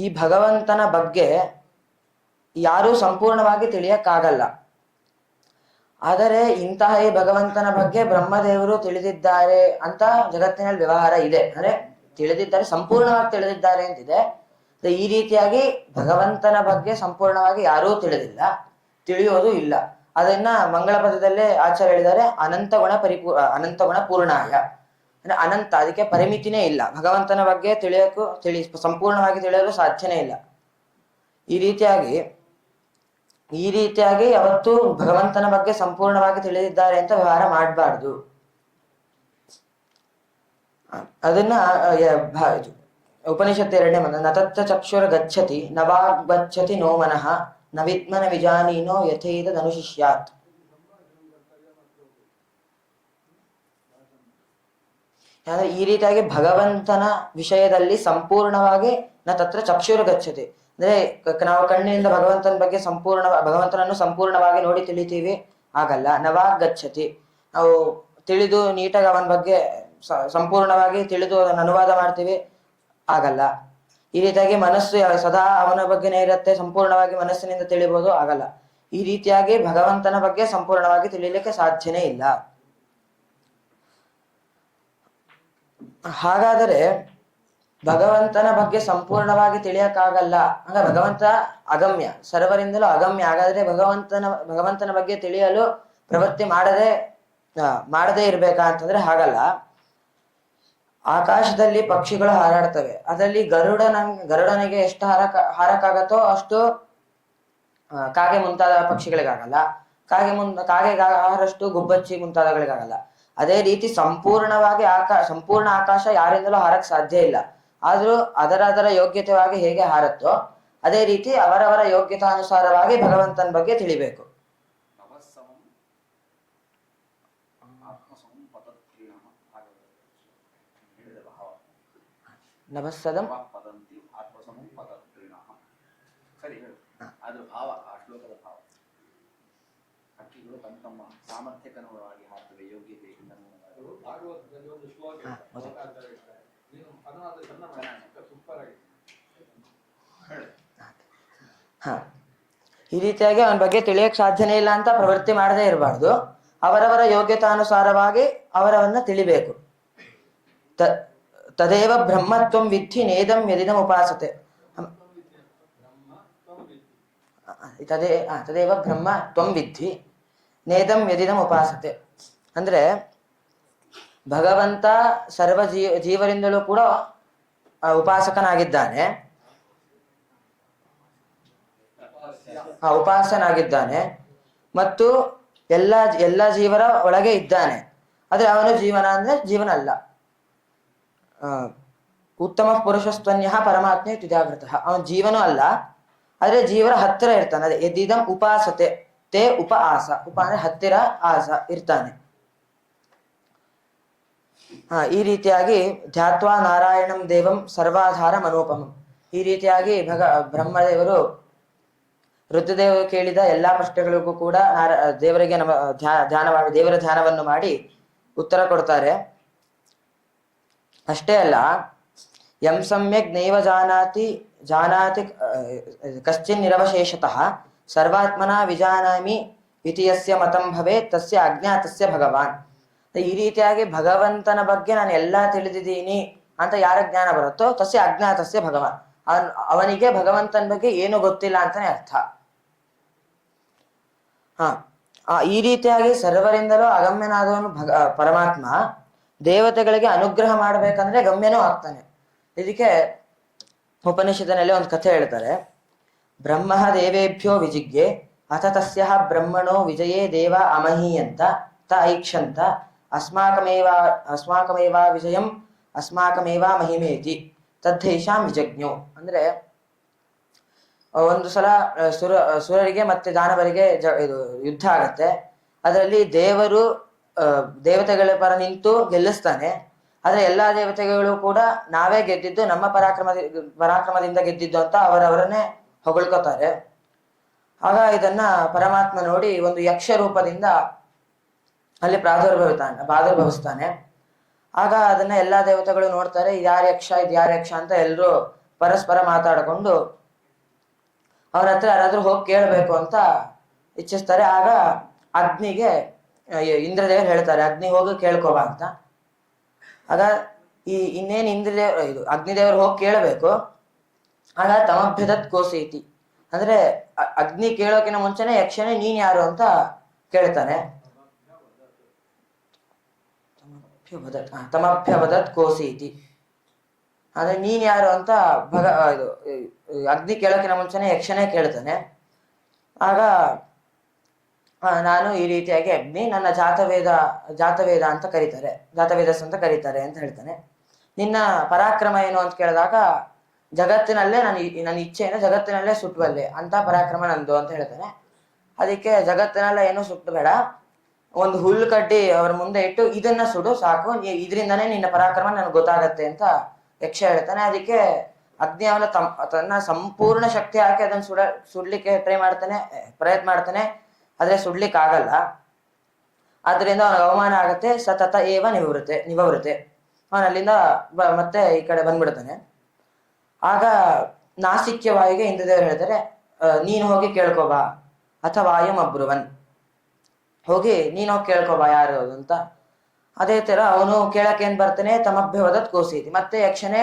S4: ಈ ಭಗವಂತನ ಬಗ್ಗೆ ಯಾರೂ ಸಂಪೂರ್ಣವಾಗಿ ತಿಳಿಯಕ್ಕಾಗಲ್ಲ. ಆದರೆ ಇಂತಹ ಈ ಭಗವಂತನ ಬಗ್ಗೆ ಬ್ರಹ್ಮದೇವರು ತಿಳಿದಿದ್ದಾರೆ ಅಂತ ಜಗತ್ತಿನಲ್ಲಿ ವ್ಯವಹಾರ ಇದೆ. ಅಂದ್ರೆ ತಿಳಿದಿದ್ದಾರೆ, ಸಂಪೂರ್ಣವಾಗಿ ತಿಳಿದಿದ್ದಾರೆ ಅಂತಿದೆ. ಈ ರೀತಿಯಾಗಿ ಭಗವಂತನ ಬಗ್ಗೆ ಸಂಪೂರ್ಣವಾಗಿ ಯಾರೂ ತಿಳಿಯೋದು ಇಲ್ಲ. ಅದನ್ನ ಮಂಗಳ ಪದದಲ್ಲೇ ಆಚಾರ್ಯ ಹೇಳಿದ್ದಾರೆ, ಅನಂತ ಗುಣ ಪೂರ್ಣಾಯ. ಅಂದ್ರೆ ಅನಂತ, ಅದಕ್ಕೆ ಪರಿಮಿತಿನೇ ಇಲ್ಲ. ಭಗವಂತನ ಬಗ್ಗೆ ಸಂಪೂರ್ಣವಾಗಿ ತಿಳಿಯಲು ಸಾಧ್ಯನೇ ಇಲ್ಲ. ಈ ರೀತಿಯಾಗಿ ಯಾವತ್ತೂ ಭಗವಂತನ ಬಗ್ಗೆ ಸಂಪೂರ್ಣವಾಗಿ ತಿಳಿದಿದ್ದಾರೆ ಅಂತ ವ್ಯವಹಾರ ಮಾಡಬಾರ್ದು. ಅದನ್ನ ಉಪನಿಷತ್ತು 2ನೇ ಮಂತ್ರ ನತತ್ತ ಚಕ್ಷುರ ಗಚ್ಚತಿ ನವಾಗ್ಗಚ್ಚತಿ ನೋ ಮನಃ ನ ವಿದ್ಮನ ವಿಜಾನೀನೋ ಯಥೇತದನುಶಿಷ್ಯಾತ್. ಅಂದ್ರೆ ಈ ರೀತಿಯಾಗಿ ಭಗವಂತನ ವಿಷಯದಲ್ಲಿ ಸಂಪೂರ್ಣವಾಗಿ ನ ತತ್ರ ಚಕ್ಷುರ ಗಚ್ಚತಿ, ಅಂದ್ರೆ ನಾವು ಕಣ್ಣಿನಿಂದ ಭಗವಂತನನ್ನು ಸಂಪೂರ್ಣವಾಗಿ ನೋಡಿ ತಿಳಿತೀವಿ, ಆಗಲ್ಲ. ನವಾಗ್ ಗಚ್ಚತಿ, ನಾವು ತಿಳಿದು ನೀಟಾಗಿ ಅವನ ಬಗ್ಗೆ ಸಂಪೂರ್ಣವಾಗಿ ತಿಳಿದು ಅದನ್ನು ಅನುವಾದ ಮಾಡ್ತೀವಿ, ಆಗಲ್ಲ. ಈ ರೀತಿಯಾಗಿ ಮನಸ್ಸು ಸದಾ ಅವನ ಬಗ್ಗೆನೇ ಇರುತ್ತೆ, ಸಂಪೂರ್ಣವಾಗಿ ಮನಸ್ಸಿನಿಂದ ತಿಳಿಬಹುದು, ಆಗಲ್ಲ. ಈ ರೀತಿಯಾಗಿ ಭಗವಂತನ ಬಗ್ಗೆ ಸಂಪೂರ್ಣವಾಗಿ ತಿಳಿಲಿಕ್ಕೆ ಸಾಧ್ಯನೇ ಇಲ್ಲ. ಹಾಗಾದರೆ ಭಗವಂತನ ಬಗ್ಗೆ ಸಂಪೂರ್ಣವಾಗಿ ತಿಳಿಯಕ್ಕಾಗಲ್ಲ, ಹಂಗ ಭಗವಂತ ಅಗಮ್ಯ, ಸರ್ವರಿಂದಲೂ ಅಗಮ್ಯ. ಹಾಗಾದ್ರೆ ಭಗವಂತನ ಬಗ್ಗೆ ತಿಳಿಯಲು ಪ್ರವೃತ್ತಿ ಮಾಡದೇ ಇರ್ಬೇಕಾ ಅಂತಂದ್ರೆ ಹಾಗಲ್ಲ. ಆಕಾಶದಲ್ಲಿ ಪಕ್ಷಿಗಳು ಹಾರಾಡ್ತವೆ, ಅದರಲ್ಲಿ ಗರುಡನಿಗೆ ಎಷ್ಟು ಹಾರಕ್ಕಾಗತ್ತೋ ಅಷ್ಟು ಕಾಗೆ ಮುಂತಾದ ಪಕ್ಷಿಗಳಿಗಾಗಲ್ಲ, ಕಾಗೆಗೆ ಆಹಾರಷ್ಟು ಗುಬ್ಬಚ್ಚಿ ಮುಂತಾದಗಳಿಗಾಗಲ್ಲ. ಅದೇ ರೀತಿ ಸಂಪೂರ್ಣ ಆಕಾಶ ಯಾರಿಂದಲೂ ಹಾರಕ್ ಸಾಧ್ಯ ಇಲ್ಲ. ಆದ್ರೂ ಅದರ ಯೋಗ್ಯತೆಯಾಗಿ ಹೇಗೆ ಹಾರತ್ತೋ ಅದೇ ರೀತಿ ಅವರವರ ಯೋಗ್ಯತಾನುಸಾರವಾಗಿ ಭಗವಂತನ ಬಗ್ಗೆ ತಿಳಿಬೇಕು.
S2: ಆತ್ಮಸಂಪದತ್ರೀಣಃ ಆಗಬಹುದು. ಹೇಳಿದ ಭಾವ
S4: ನಭಸ್ಸದಂ
S2: ಪದಂತಿ ಆತ್ಮಸಂಪದತ್ರೀಣಃ. ಸರಿ ಹೇಳು. ಅದ್ರ ಭಾವ, ಆ ಶ್ಲೋಕದ ಭಾವ. ಹಕ್ಕಿಗಳು ತಮ್ಮ ತಮ್ಮ ಸಾಮರ್ಥ್ಯಕ್ಕನುಗುಣವಾಗಿ ಹಾರ್ತವೆ, ಯೋಗ್ಯತೆ ಅನುಗುಣವಾಗಿ.
S5: ಭಾಗವತದಲ್ಲಿ ಒಂದು ಶ್ಲೋಕ ಇದೆ. ನೀನು ಅನುವಾದ ಚೆನ್ನಾಗಿ ಸೂಪರ್ ಆಗಿದೆ.
S4: ಹಾ, ಈ ರೀತಿಯಾಗಿ ಅವನ ಬಗ್ಗೆ ತಿಳಿಯಕ್ ಸಾಧ್ಯನೇ ಇಲ್ಲ ಅಂತ ಪ್ರವೃತ್ತಿ ಮಾಡದೇ ಇರಬಾರ್ದು. ಅವರವರ ಯೋಗ್ಯತಾನುಸಾರವಾಗಿ ಅವರವನ್ನ ತಿಳಿಬೇಕು. ತದೇವ ಬ್ರಹ್ಮತ್ವಂ ವಿದ್ಧಿ ನೇದಂ ಯದಿದಂ ಉಪಾಸತೆ. ತದೇವ ಬ್ರಹ್ಮ ತ್ವಂ ವಿದ್ಧಿ ನೇದಂ ಯದಿದಂ ಉಪಾಸತೆ. ಅಂದ್ರೆ ಭಗವಂತ ಸರ್ವ ಜೀವರಿಂದಲೂ ಕೂಡ ಉಪಾಸಕನಾಗಿದ್ದಾನೆ, ಉಪಾಸನಾಗಿದ್ದಾನೆ ಮತ್ತು ಎಲ್ಲ ಜೀವರ ಒಳಗೆ ಇದ್ದಾನೆ. ಆದ್ರೆ ಅವನು ಜೀವನ ಅಂದ್ರೆ ಜೀವನ ಅಲ್ಲ. ಉತ್ತಮ ಪುರುಷಸ್ತ್ವನ್ಯ ಪರಮಾತ್ಮೆ ತುಜಾಗೃತ. ಅವನ ಜೀವನೂ ಅಲ್ಲ, ಆದ್ರೆ ಜೀವರ ಹತ್ತಿರ ಇರ್ತಾನೆ. ಅದೇ ಯದಿದಂ ಉಪಾಸತೆ, ತೇ ಉಪ ಆಸ. ಉಪ ಅಂದ್ರೆ ಹತ್ತಿರ, ಆಸ ಇರ್ತಾನೆ. ಈ ರೀತಿಯಾಗಿ ಧ್ಯಾತ್ವಾ ನಾರಾಯಣಂ ದೇವಂ ಸರ್ವಾಧಾರ ಮನೋಪಮಂ. ಈ ರೀತಿಯಾಗಿ ಬ್ರಹ್ಮದೇವರು ರುದ್ರದೇವರು ಕೇಳಿದ ಎಲ್ಲಾ ಪ್ರಶ್ನೆಗಳಿಗೂ ಕೂಡ ದೇವರಿಗೆ ದೇವರ ಧ್ಯಾನವನ್ನು ಮಾಡಿ ಉತ್ತರ ಕೊಡ್ತಾರೆ. ಅಷ್ಟೇ ಅಲ್ಲ, ಯಂ ಸಮ್ಯಕ್ ನೈವ ಜಾನಾತಿ ಕಶ್ಚಿನ್ ನಿರವಶೇಷತಃ ಸರ್ವಾತ್ಮನ ವಿಜಾನಾಮಿ ಇತಿ ಯಸ್ಯ ಮತಂ ಭವೇತ್ ತಸ್ಯ ಅಜ್ಞಾತಸ್ಯ ಭಗವಾನ್. ಈ ರೀತಿಯಾಗಿ ಭಗವಂತನ ಬಗ್ಗೆ ನಾನು ಎಲ್ಲಾ ತಿಳಿದಿದ್ದೀನಿ ಅಂತ ಯಾರ ಜ್ಞಾನ ಬರುತ್ತೋ ತಸ್ಯ ಅಜ್ಞಾತಸ್ಯ ಭಗವಾನ್, ಅವನಿಗೆ ಭಗವಂತನ ಬಗ್ಗೆ ಏನು ಗೊತ್ತಿಲ್ಲ ಅಂತಾನೆ ಅರ್ಥ. ಈ ರೀತಿಯಾಗಿ ಸರ್ವರಿಂದಲೂ ಅಗಮ್ಯನಾದವನು ಪರಮಾತ್ಮ ದೇವತೆಗಳಿಗೆ ಅನುಗ್ರಹ ಮಾಡ್ಬೇಕಂದ್ರೆ ಗಮ್ಯನೂ ಆಗ್ತಾನೆ. ಇದಕ್ಕೆ ಉಪನಿಷತ್ತಿನಲ್ಲಿ ಒಂದು ಕಥೆ ಹೇಳ್ತಾರೆ. ಬ್ರಹ್ಮ ದೇವೇಭ್ಯೋ ವಿಜಿಜ್ಞೆ ಅಥ ತಸ್ಯ ಬ್ರಹ್ಮಣೋ ವಿಜಯೇ ದೇವ ಅಮಹೀಯಂತ ತ ಐಕ್ಷಂತ ಅಸ್ಮಾಕಮೇವ ವಿಜಯಂ ಅಸ್ಮಾಕಮೇವ ಮಹಿಮೇತಿ ತದ್ದೇಶಾಂ ವಿಜಜ್ಞೋ. ಅಂದ್ರೆ ಒಂದು ಸಲ ಸುರರಿಗೆ ಮತ್ತೆ ದಾನವರಿಗೆ ಇದು ಯುದ್ಧ ಆಗತ್ತೆ. ಅದರಲ್ಲಿ ದೇವತೆಗಳ ಪರ ನಿಂತು ಗೆಲ್ಲಿಸ್ತಾನೆ. ಆದ್ರೆ ಎಲ್ಲಾ ದೇವತೆಗಳು ಕೂಡ ನಾವೇ ಗೆದ್ದಿದ್ದು, ನಮ್ಮ ಪರಾಕ್ರಮದಿಂದ ಗೆದ್ದಿದ್ದು ಅಂತ ಅವರವರನ್ನೇ ಹೊಗಳ್ಕೋತಾರೆ. ಆಗ ಇದನ್ನ ಪರಮಾತ್ಮ ನೋಡಿ ಒಂದು ಯಕ್ಷ ರೂಪದಿಂದ ಅಲ್ಲಿ ಪ್ರಾದುರ್ಭವಿಸ್ತಾನೆ. ಆಗ ಅದನ್ನ ಎಲ್ಲಾ ದೇವತೆಗಳು ನೋಡ್ತಾರೆ, ಇದ್ಯಾರ ಯಕ್ಷ ಅಂತ ಎಲ್ರು ಪರಸ್ಪರ ಮಾತಾಡಿಕೊಂಡು ಅವ್ರ ಹತ್ರ ಯಾರಾದ್ರೂ ಹೋಗಿ ಕೇಳಬೇಕು ಅಂತ ಇಚ್ಛಿಸ್ತಾರೆ. ಆಗ ಅಗ್ನಿಗೆ ಇಂದ್ರದೇವರು ಹೇಳ್ತಾರೆ, ಅಗ್ನಿ ಹೋಗಿ ಕೇಳ್ಕೋಬಾ ಅಂತ. ಆಗ ಇನ್ನೇನು ಅಗ್ನಿದೇವರು ಹೋಗಿ ಕೇಳಬೇಕು. ಆಗ ತಮಭ್ಯದತ್ ಕೋಸೀತಿ ಅಂದ್ರೆ ಅಗ್ನಿ ಕೇಳೋಕಿನ ಮುಂಚೆನೆ ಯಕ್ಷನೇ ನೀನ್ ಯಾರು ಅಂತ ಕೇಳ್ತಾನೆ. ತಮಭ್ಯವದತ್ ಕೋಸೀತಿ ಅಂದ್ರೆ ನೀನ್ ಯಾರು ಅಂತ ಅಗ್ನಿ ಕೇಳೋಕಿನ ಮುಂಚೆನೆ ಯಕ್ಷನೇ ಕೇಳ್ತಾನೆ. ಆಗ ನಾನು ಈ ರೀತಿಯಾಗಿ ಅಗ್ನಿ, ನನ್ನ ಜಾತವೇದ ಅಂತ ಕರೀತಾರೆ, ಜಾತವೇದಸ್ ಅಂತ ಕರೀತಾರೆ ಅಂತ ಹೇಳ್ತಾನೆ. ನಿನ್ನ ಪರಾಕ್ರಮ ಏನು ಅಂತ ಕೇಳಿದಾಗ ಜಗತ್ತಿನಲ್ಲೇ ನನ್ನ ಇಚ್ಛೆಯಿಂದ ಜಗತ್ತಿನಲ್ಲೇ ಸುಟ್ಟುವಲ್ಲೆ ಅಂತ ಪರಾಕ್ರಮ ನಂದು ಅಂತ ಹೇಳ್ತಾನೆ. ಅದಕ್ಕೆ ಜಗತ್ತಿನೆಲ್ಲ ಏನು ಸುಟ್ಟು ಬೇಡ, ಒಂದು ಹುಲ್ಲು ಕಡ್ಡಿ ಅವ್ರ ಮುಂದೆ ಇಟ್ಟು ಇದನ್ನ ಸುಡು ಸಾಕು, ಇದರಿಂದಾನೇ ನಿನ್ನ ಪರಾಕ್ರಮ ನನಗೆ ಗೊತ್ತಾಗತ್ತೆ ಅಂತ ಯಕ್ಷ ಹೇಳ್ತಾನೆ. ಅದಕ್ಕೆ ಅಗ್ನಿ ಅವನ ತನ್ನ ಸಂಪೂರ್ಣ ಶಕ್ತಿ ಹಾಕಿ ಅದನ್ನ ಸುಡ್ಲಿಕ್ಕೆ ಪ್ರಯತ್ನ ಮಾಡ್ತಾನೆ. ಆದ್ರೆ ಸುಡ್ಲಿಕ್ಕೆ ಆಗಲ್ಲ. ಆದ್ರಿಂದ ಅವನಿಗೆ ಅವಮಾನ ಆಗತ್ತೆ. ಸತತ ಏವ ನಿವವೃತೆ ಅವನ ಅಲ್ಲಿಂದ ಮತ್ತೆ ಈ ಕಡೆ ಬಂದ್ಬಿಡ್ತಾನೆ. ಆಗ ನಾಸಿಕ್ಯ ವಾಯುಗೆ ಇಂದ್ರದೇವರು ಹೇಳ್ತಾರೆ, ನೀನು ಹೋಗಿ ಕೇಳ್ಕೋಬಾ ಅಥವಾ ವಾಯುಂ ಅಬ್ರುವನ್, ಹೋಗಿ ನೀನು ಹೋಗಿ ಕೇಳ್ಕೋಬಾ ಯಾರು ಅಂತ. ಅದೇ ತರ ಅವನು ಕೇಳಕ್ಕೆ ಏನ್ ಬರ್ತಾನೆ, ತಮಭ್ಯವದತ್ ಕೋಸೀತಿ. ಮತ್ತೆ ಯಕ್ಷನೇ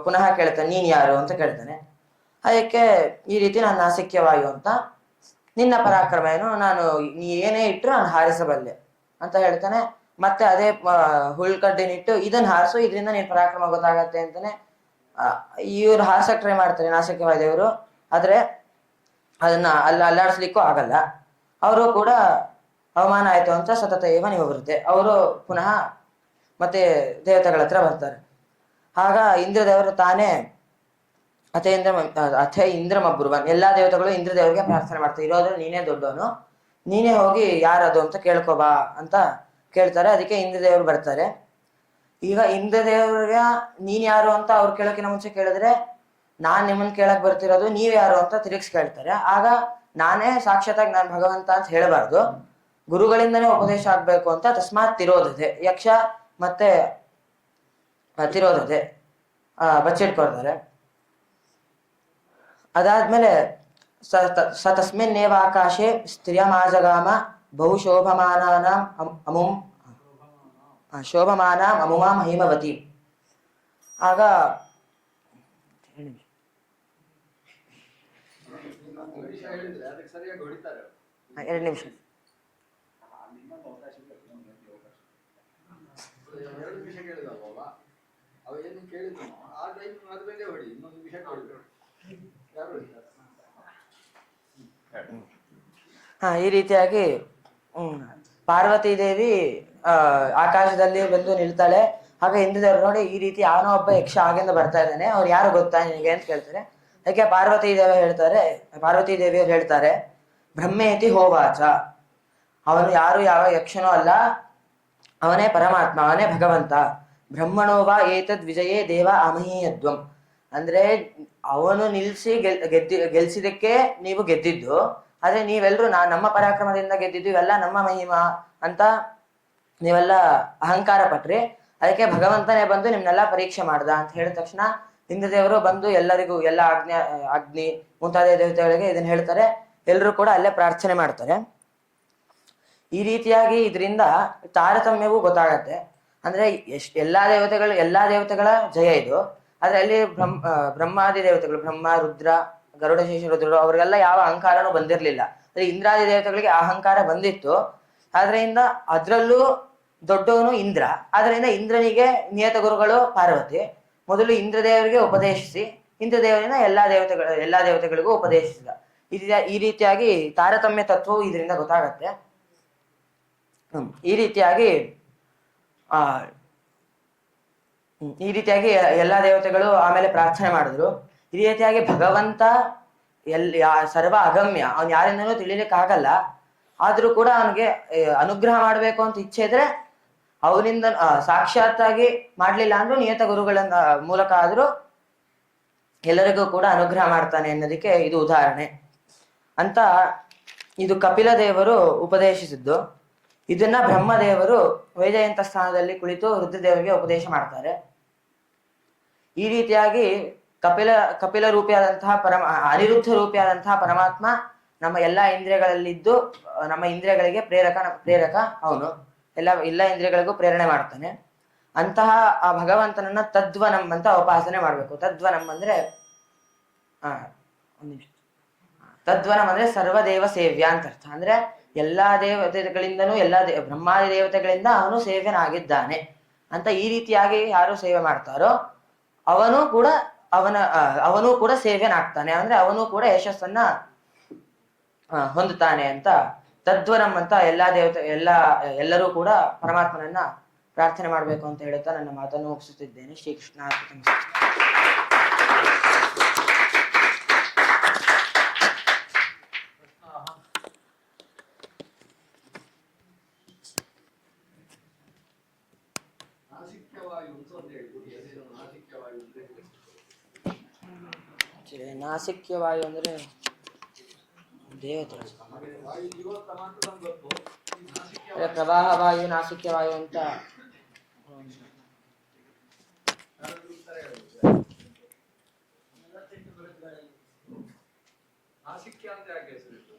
S4: ಪುನಃ ಕೇಳ್ತಾನೆ, ನೀನ್ ಯಾರು ಅಂತ ಕೇಳ್ತಾನೆ. ಅದಕ್ಕೆ ಈ ರೀತಿ ನಾನು ನಾಸಿಕ್ಯ ವಾಯು ಅಂತ, ನಿನ್ನ ಪರಾಕ್ರಮ ಏನು, ನೀ ಏನೇ ಇಟ್ಟರು ನಾನು ಹಾರಿಸಬಲ್ಲೆ ಅಂತ ಹೇಳ್ತಾನೆ. ಮತ್ತೆ ಅದೇ ಹುಳ್ಕಡ್ಡಿನಿಟ್ಟು ಇದನ್ನ ಹಾರಿಸು, ಇದರಿಂದ ನೀನ್ ಪರಾಕ್ರಮ ಗೊತ್ತಾಗತ್ತೆ ಅಂತಾನೆ ಇವ್ರು ಹಾರ್ಸಕ್ ಟ್ರೈ ಮಾಡ್ತಾರೆ ನಾಸಿಕ್ಯ ವಾಯುದೇವರು. ಆದ್ರೆ ಅದನ್ನ ಅಲ್ಲಾಡಿಸ್ಲಿಕ್ಕೂ ಆಗಲ್ಲ. ಅವರು ಕೂಡ ಅವಮಾನ ಆಯ್ತು ಅಂತ ಸತತ ಏವ ನಿವವೃತೆ ಅವರು ಪುನಃ ಮತ್ತೆ ದೇವತೆಗಳ ಹತ್ರ ಬರ್ತಾರೆ. ಆಗ ಇಂದ್ರದೇವರು ತಾನೇ ಅಥ ಇಂದ್ರಮಬ್ರುವನ್, ಎಲ್ಲಾ ದೇವತೆಗಳು ಇಂದ್ರದೇವರಿಗೆ ಪ್ರಾರ್ಥನೆ ಮಾಡ್ತಾರೆ, ಇರೋದ್ರೆ ನೀನೇ ದೊಡ್ಡವನು, ನೀನೇ ಹೋಗಿ ಯಾರದು ಅಂತ ಕೇಳ್ಕೊಬಾ ಅಂತ ಕೇಳ್ತಾರೆ. ಅದಕ್ಕೆ ಇಂದ್ರದೇವರು ಬರ್ತಾರೆ. ಈಗ ಇಂದ್ರದೇವ್ರಿಗೆ ನೀನ್ ಯಾರು ಅಂತ ಅವ್ರು ಕೇಳೋಕಿನ ಮುಂಚೆ ಕೇಳಿದ್ರೆ, ನಾನ್ ನಿಮ್ಮನ್ ಕೇಳಕ್ ಬರ್ತಿರೋದು, ನೀವ್ ಯಾರು ಅಂತ ತಿರುಗಿಸ್ ಕೇಳ್ತಾರೆ. ಆಗ ನಾನೇ ಸಾಕ್ಷಾತ್ತಾಗಿ ನಾನ್ ಭಗವಂತ ಅಂತ ಹೇಳಬಾರ್ದು, ಗುರುಗಳಿಂದನೇ ಉಪದೇಶ ಆಗ್ಬೇಕು ಅಂತ ತಸ್ಮಾತ್ ತಿರೋಧತೆ, ಯಕ್ಷ ಮತ್ತೆ ತಿರೋಧತೆ ಬಚ್ಚಿಟ್ಕೊಳ್ತಾರೆ. ಅದಾದ್ಮೇಲೆ ಸ ತಸ್ಮಿನ್ನೇವ ಆಕಾಶೆ ಸ್ತ್ರಿಯಮಾಜಗಾಮ ಬಹುಶೋಭಮಾನಾನಾಂ ಅಮುಂ ಶೋಭಮಾನಾಂ ಅಮುಮಾಂ ಹೇಮವತಿ. ಆಗ
S5: ವಿಷಯ ಹೇಳಿದ್ರೆ ಅದಕ್ಕೆ ಸರಿಯಾಗಿ ಹೊಡಿತಾರೆ ಅವ್ರು.
S4: 2 ನಿಮಿಷ.
S2: ಇನ್ನೊಂದು ಅವಕಾಶ ಇದೆ, ಇನ್ನೊಂದು ಅವಕಾಶ.
S5: 2 ನಿಮಿಷ ಕೇಳಿದಲ್ವ ಅವ ಏನು ಕೇಳಿದ್ನು ಆ ಟೈಮ್ ಆದ್ಮೇಲೆ ಹೊಡಿ, ಇನ್ನೊಂದು ವಿಷಯ ಹೊಡಿದ್ರು ಯಾರು ಹೊಡಿತಾರೆ?
S4: ಈ ರೀತಿಯಾಗಿ ಪಾರ್ವತಿ ದೇವಿ ಆಕಾಶದಲ್ಲಿ ಬಂದು ನಿಲ್ತಾಳೆ. ಆಗ ಇಂದ್ರದೇವರು ನೋಡಿ ಈ ರೀತಿ ಯಾವನೋ ಒಬ್ಬ ಯಕ್ಷ ಆಗಿಂದ ಬರ್ತಾ ಇದ್ದಾನೆ, ಅವ್ರು ಯಾರು ಗೊತ್ತಾ ನಿನಗೆ ಅಂತ ಕೇಳ್ತಾರೆ. ಅದಕ್ಕೆ ಪಾರ್ವತಿ ದೇವಿಯವರು ಹೇಳ್ತಾರೆ, ಬ್ರಹ್ಮೇತಿ ಹೋವಾಚ, ಅವನು ಯಾರು ಯಾವ ಯಕ್ಷನೋ ಅಲ್ಲ, ಅವನೇ ಪರಮಾತ್ಮ, ಅವನೇ ಭಗವಂತ. ಬ್ರಹ್ಮಣೋವಾ ಏತದ್ ವಿಜಯೇ ದೇವ ಅಮಹೀಯದ್ವಂ, ಅಂದ್ರೆ ಅವನು ನಿಲ್ಸಿ ಗೆಲ್ಸಿದಕ್ಕೆ ನೀವು ಗೆದ್ದಿದ್ದು, ಆದ್ರೆ ನೀವೆಲ್ಲರೂ ನಮ್ಮ ಪರಾಕ್ರಮದಿಂದ ಗೆದ್ದಿದ್ದು, ಇವೆಲ್ಲ ನಮ್ಮ ಮಹಿಮಾ ಅಂತ ನೀವೆಲ್ಲ ಅಹಂಕಾರ ಪಟ್ರಿ. ಅದಕ್ಕೆ ಭಗವಂತನೇ ಬಂದು ನಿಮ್ನೆಲ್ಲ ಪರೀಕ್ಷೆ ಮಾಡ್ದ ಅಂತ ಹೇಳಿದ ತಕ್ಷಣ ಇಂದ್ರದೇವರು ಬಂದು ಎಲ್ಲರಿಗೂ ಎಲ್ಲ ಅಗ್ನಿ ಮುಂತಾದ ದೇವತೆಗಳಿಗೆ ಇದನ್ನ ಹೇಳ್ತಾರೆ. ಎಲ್ಲರೂ ಕೂಡ ಅಲ್ಲೇ ಪ್ರಾರ್ಥನೆ ಮಾಡ್ತಾರೆ. ಈ ರೀತಿಯಾಗಿ ಇದರಿಂದ ತಾರತಮ್ಯವೂ ಗೊತ್ತಾಗತ್ತೆ. ಅಂದ್ರೆ ಎಲ್ಲಾ ದೇವತೆಗಳ ಜಯ ಇದು. ಆದ್ರೆ ಅಲ್ಲಿ ಬ್ರಹ್ಮಾದಿ ದೇವತೆಗಳು, ಬ್ರಹ್ಮ, ರುದ್ರ, ಗರುಡಶೇಷ ರುದ್ರರು, ಅವ್ರಿಗೆಲ್ಲ ಯಾವ ಅಹಂಕಾರನೂ ಬಂದಿರ್ಲಿಲ್ಲ. ಅಂದ್ರೆ ಇಂದ್ರಾದಿ ದೇವತೆಗಳಿಗೆ ಅಹಂಕಾರ ಬಂದಿತ್ತು. ಆದ್ರಿಂದ ಅದ್ರಲ್ಲೂ ದೊಡ್ಡವನು ಇಂದ್ರ. ಆದ್ರಿಂದ ಇಂದ್ರನಿಗೆ ನಿಯತ ಗುರುಗಳು ಪಾರ್ವತಿ. ಮೊದಲು ಇಂದ್ರದೇವರಿಗೆ ಉಪದೇಶಿಸಿ ಇಂದ್ರದೇವರಿನ ಎಲ್ಲಾ ದೇವತೆಗಳಿಗೂ ಉಪದೇಶಿಸಿದ. ಈ ರೀತಿಯಾಗಿ ತಾರತಮ್ಯ ತತ್ವವು ಇದರಿಂದ ಗೊತ್ತಾಗತ್ತೆ. ಈ ರೀತಿಯಾಗಿ ಎಲ್ಲಾ ದೇವತೆಗಳು ಆಮೇಲೆ ಪ್ರಾರ್ಥನೆ ಮಾಡಿದ್ರು. ಈ ರೀತಿಯಾಗಿ ಭಗವಂತ ಸರ್ವ ಅಗಮ್ಯ, ಅವನ್ ಯಾರಿಂದನೂ ತಿಳಿಲಿಕ್ಕೆ ಆಗಲ್ಲ. ಆದ್ರೂ ಕೂಡ ಅವನಿಗೆ ಅನುಗ್ರಹ ಮಾಡ್ಬೇಕು ಅಂತ ಇಚ್ಛೆ ಇದ್ರೆ ಅವನಿಂದ ಸಾಕ್ಷಾತ್ತಾಗಿ ಮಾಡ್ಲಿಲ್ಲ ಅಂದ್ರೂ ನಿಯತ ಗುರುಗಳ ಮೂಲಕ ಆದ್ರೂ ಎಲ್ಲರಿಗೂ ಕೂಡ ಅನುಗ್ರಹ ಮಾಡ್ತಾನೆ ಅನ್ನೋದಕ್ಕೆ ಇದು ಉದಾಹರಣೆ ಅಂತ. ಇದು ಕಪಿಲ ದೇವರು ಉಪದೇಶಿಸಿದ್ದು. ಇದನ್ನ ಬ್ರಹ್ಮದೇವರು ವೈಜಯಂತ ಸ್ಥಾನದಲ್ಲಿ ಕುಳಿತು ರುದ್ರದೇವರಿಗೆ ಉಪದೇಶ ಮಾಡ್ತಾರೆ. ಈ ರೀತಿಯಾಗಿ ಕಪಿಲ ರೂಪಿಯಾದಂತಹ ಅನಿರುದ್ಧ ರೂಪಿಯಾದಂತಹ ಪರಮಾತ್ಮ ನಮ್ಮ ಎಲ್ಲಾ ಇಂದ್ರಿಯಗಳಲ್ಲಿದ್ದು ನಮ್ಮ ಇಂದ್ರಿಯಗಳಿಗೆ ಪ್ರೇರಕ ಅವನು ಎಲ್ಲ ಇಂದ್ರಿಯಗಳಿಗೂ ಪ್ರೇರಣೆ ಮಾಡ್ತಾನೆ. ಅಂತಹ ಆ ಭಗವಂತನನ್ನ ತದ್ವನಂ ಅಂತ ಉಪಾಸನೆ ಮಾಡ್ಬೇಕು. ತದ್ವನಂ ಅಂದ್ರೆ ತದ್ವನಂ ಅಂದ್ರೆ ಸರ್ವದೇವ ಸೇವ್ಯ ಅಂತ ಅರ್ಥ. ಅಂದ್ರೆ ಎಲ್ಲಾ ದೇವತೆಗಳಿಂದನೂ ಬ್ರಹ್ಮಾದಿ ದೇವತೆಗಳಿಂದ ಅವನು ಸೇವ್ಯನಾಗಿದ್ದಾನೆ ಅಂತ. ಈ ರೀತಿಯಾಗಿ ಯಾರು ಸೇವೆ ಮಾಡ್ತಾರೋ ಅವನು ಕೂಡ ಸೇವ್ಯನಾಗ್ತಾನೆ. ಅಂದ್ರೆ ಅವನು ಕೂಡ ಯಶಸ್ಸನ್ನ ಹೊಂದುತ್ತಾನೆ ಅಂತ ತದ್ವನಂ ಅಂತ ಎಲ್ಲರೂ ಕೂಡ ಪರಮಾತ್ಮನನ್ನ ಪ್ರಾರ್ಥನೆ ಮಾಡ್ಬೇಕು ಅಂತ ಹೇಳುತ್ತಾ ನನ್ನ ಮಾತನ್ನು ಮುಗಿಸುತ್ತಿದ್ದೇನೆ. ಶ್ರೀಕೃಷ್ಣ ಅರ್ಪಣಮಸ್ತು. ನಾಸಿಕ್ಯ ವಾಯು ಅಂದ್ರೆ ದೇವತೆ. ಪ್ರವಾಹ ವಾಯು, ನಾಸಿಕ್ಯ ವಾಯು ಅಂತ
S5: ನಾಸಿಕ್ಯ ಅಂತ ಯಾಕೆ ಹೆಸರಿತ್ತು?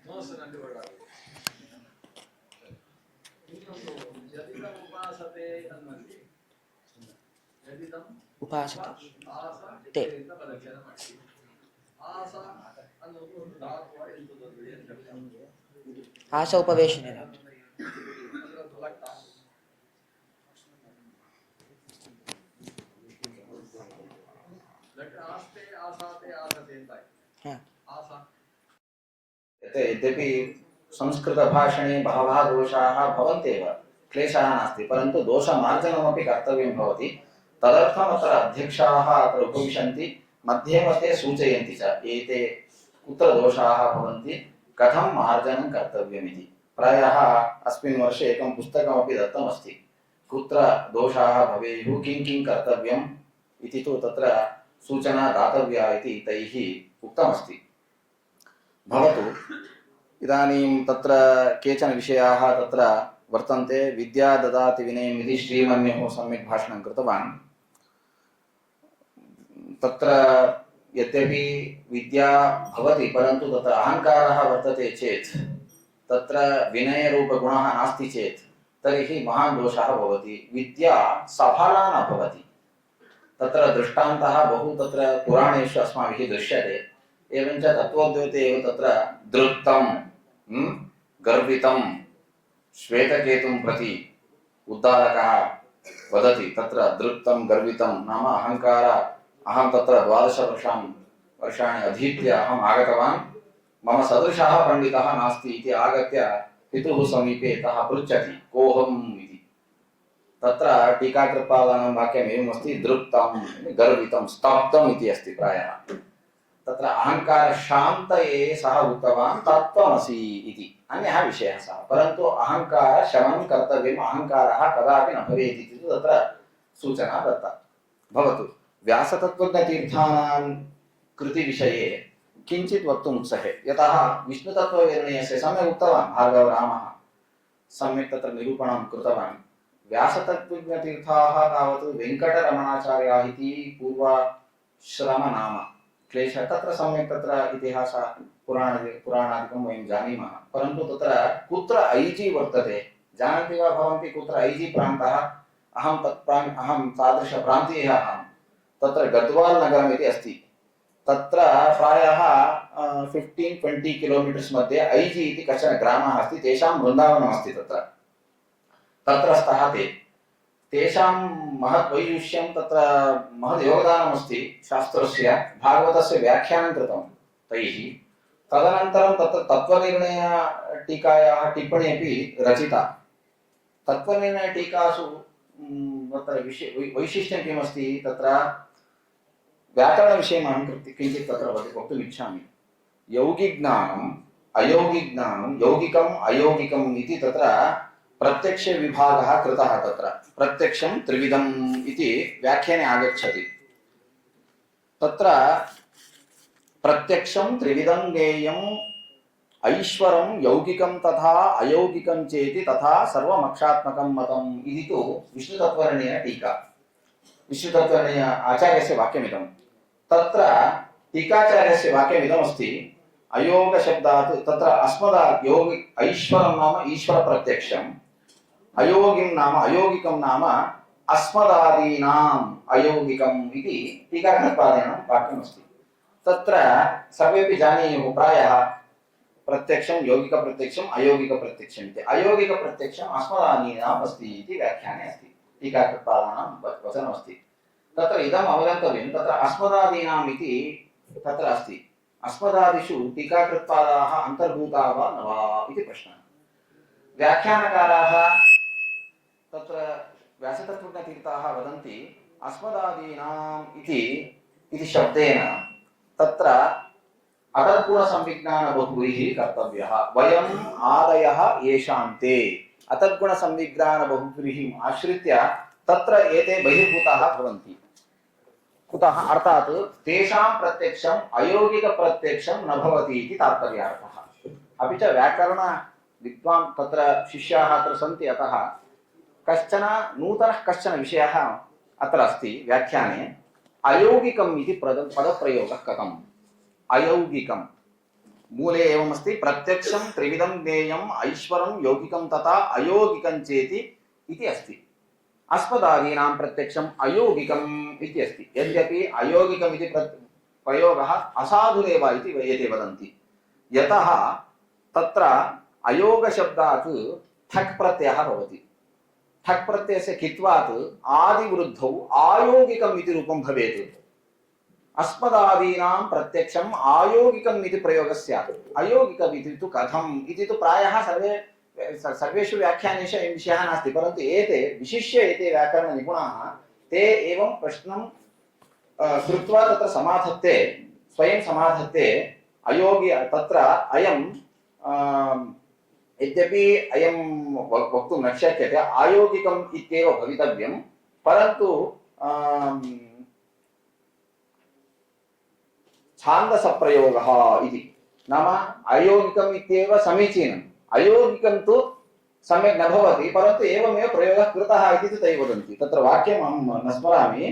S5: ಮೋಸನಲ್ಲಿ ಓಡಾಡುವುದು. ಇನ್ನೊಂದು ಜದಿತ ಉಪಾಸತೆ ಅನ್ನಲ್ಲಿ ಜದಿತಂ
S4: ಉಪಾಸತೆ
S5: ಆಸದಿಂದ ಪ್ರದಕ್ಷಿಣೆ ಮಾಡಿ. ಆಸ ಅನ್ನೋದು ಒಂದು ಧಾತುವ ಎಂಬುದು
S4: ಆಸ ಉಪವೇಶನೆ.
S2: यद्यपि संस्कृतभाषणे बहवः दोषाः भवन्त्येव, क्लेशः नास्ति, परन्तु दोषमार्जनमपि कर्तव्यं भवति. तदर्थम् अत्र अध्यक्षाः अत्र उपविशन्ति, मध्ये मध्ये सूचयन्ति च एते कुत्र दोषाः भवन्ति, कथं मार्जनं कर्तव्यमिति। प्रायः अस्मिन् वर्षे एकं पुस्तकमपि दत्तमस्ति, कुत्र दोषाः भवेयुः, किं किं कर्तव्यम् इति तु तत्र सूचना दातव्या इति तैः उक्तमस्ति। भवतु, इदानीं तत्र केचन विषयाः तत्र वर्तन्ते। विद्या ददाति विनयम् इति श्रीमन्युः सम्यक् भाषणं कृतवान्। तत्र यद्यपि विद्या भवति, परन्तु तत्र अहङ्कारः वर्तते चेत्, तत्र विनयरूपगुणः नास्ति चेत् तर्हि महान् दोषः भवति, विद्या सफला न भवति। तत्र दृष्टान्तः बहु तत्र पुराणेषु अस्माभिः दृश्यते। एवञ्च तत्त्वोद्योते एव तत्र दृप्तं गर्वितं श्वेतकेतुं प्रति उद्दालकः वदति। तत्र दृप्तं गर्वितं नाम अहङ्कार। अहं तत्र 12 वर्षाणि अधीत्य अहम् आगतवान्, मम सदृशः पण्डितः नास्ति इति आगत्य पितुः समीपे तः पृच्छति कोऽहम् इति। तत्र टीकाकृत्पादानां वाक्यम् एवमस्ति, दृप्तं गर्वितं स्तब्धम् इति अस्ति प्रायः। तत्र अहङ्कारशान्तये सः उक्तवान् तत्त्वमसि इति, अन्यः विषयः सः। परन्तु अहङ्कारशमनं कर्तव्यम्, अहङ्कारः कदापि न भवेत् इति तत्र सूचना दत्ता। भवतु, व्यासतत्त्वज्ञतीर्थानां कृतिविषये किञ्चित् वक्तुम् उत्सहे। यतः विष्णुतत्त्वनिर्णयस्य सम्यक् उक्तवान् भार्गवरामः, सम्यक् तत्र निरूपणं कृतवान्। व्यासतत्त्वज्ञतीर्थाः तावत् वेङ्कटरमणाचार्याः इति पूर्वाश्रमनाम क्लेशः। तत्र सम्यक् तत्र इतिहास पुराणादिकं वयं जानीमः। परन्तु तत्र कुत्र ऐजि वर्तते जानन्ति वा भवन्ति? कुत्र ऐजि प्रान्तः? अहं तादृशप्रान्तीयः अहं। तत्र गद्वाल नगरम् इति अस्ति। तत्र प्रायः 15-20 किलोमीटर्स् मध्ये ऐजि इति कश्चन ग्रामः अस्ति। तेषां वृन्दावनमस्ति तत्र। तत्र स्तः ते। तेषां महत् वैदुष्यं, तत्र महत् योगदानमस्ति शास्त्रस्य, भागवतस्य व्याख्यानं कृतं तैः। तदनन्तरं तत्र तत्त्वनिर्णयटीकायाः टिप्पणी अपि रचिता। तत्त्वनिर्णयटीकासु तत्र वैशिष्ट्यं किमस्ति? तत्र व्याकरणविषयम् अहं किञ्चित् तत्र वक्तुम् इच्छामि। यौगिज्ञानम् अयौगिज्ञानं, यौगिकम् अयौगिकम् इति तत्र प्रत्यक्षविभागः कृतः। तत्र प्रत्यक्षं त्रिविधम् इति व्याख्याने आगच्छति। तत्र प्रत्यक्षं त्रिविधं ज्ञेयम् ऐश्वरं यौगिकं तथा अयौगिकं चेति तथा सर्वमक्षात्मकं मतम् इति तु विष्णुतत्त्वनिर्णय टीका, विष्णुतत्त्वनिर्णय आचार्यस्य वाक्यमिदं। तत्र टीकाचार्यस्य वाक्यमिदमस्ति, अयोगशब्दात् तत्र अस्मदात् योगि ऐश्वरं नाम ईश्वरप्रत्यक्षम्, अयोगिं नाम अयोगिकं नाम अस्मदादीनाम् अयौगिकम् इति टीकाकृत्पादेन वाक्यमस्ति। तत्र सर्वेपि जानीयुः प्रायः प्रत्यक्षं यौगिकप्रत्यक्षम् अयौगिकप्रत्यक्षम् इति। अयौगिकप्रत्यक्षम् अस्मदादीनाम् अस्ति इति व्याख्याने अस्ति, टीकाकृत्पादानां वचनमस्ति। तत्र इदम् अवगन्तव्यं, तत्र अस्मदादीनाम् इति तत्र अस्ति। अस्मदादिषु टीकाकृत्पादाः अन्तर्भूता वा न वा इति प्रश्नः। व्याख्यानकाराः तत्र व्यासतत्त्वज्ञतीर्थाः वदन्ति अस्मदादीनाम् इति शब्देन तत्र अतद्गुणसंविज्ञानबहुव्रीः कर्तव्यः। वयम् आदयः येषां ते अतद्गुणसंविज्ञानबहुव्रीहिम् आश्रित्य तत्र एते बहिर्भूताः भवन्ति। कुतः? अर्थात् तेषां प्रत्यक्षम् अयौगिकप्रत्यक्षं न भवति इति तात्पर्यार्थः। अपि च व्याकरणविद्वान् तत्र शिष्याः अत्र सन्ति, अतः कश्चन नूतनः कश्चन विषयः अत्र अस्ति व्याख्याने। अयौगिकम् इति पदप्रयोगः कथम्? अयौगिकं मूले एवमस्ति, प्रत्यक्षं त्रिविधं ज्ञेयम् ऐश्वरं यौगिकं तथा अयौगिकं चेति इति अस्ति। अस्मदादीनां प्रत्यक्षम् अयौगिकम् इति अस्ति। यद्यपि अयौगिकम् इति प्रयोगः असाधुरेव इति एते वदन्ति। यतः तत्र अयोगशब्दात् ठक् प्रत्ययः भवति। ठक् प्रत्ययस्य कित्वात् आदिवृद्धौ आयोगिकम् इति रूपं भवेत्। अस्मदादीनां प्रत्यक्षम् आयोगिकम् इति प्रयोगः स्यात्। अयोगिकम् इति तु कथम् इति तु प्रायः सर्वेषु व्याख्यानेषु अयं विषयः नास्ति। परन्तु एते विशिष्य एते व्याकरणनिपुणाः ते एवं प्रश्नं कृत्वा तत्र समाधत्ते, स्वयं समाधत्ते। अयोगी तत्र अयं यद्यपि अयं वक्तुं न शक्यते आयोगिकम् इत्येव भवितव्यं, परन्तु छान्दसप्रयोगः इति नाम अयोगिकम् इत्येव समीचीनम्, अयोगिकं तु सम्यक् न भवति, परन्तु एवमेव प्रयोगः कृतः इति ते वदन्ति। तत्र वाक्यम् अहं न स्मरामि,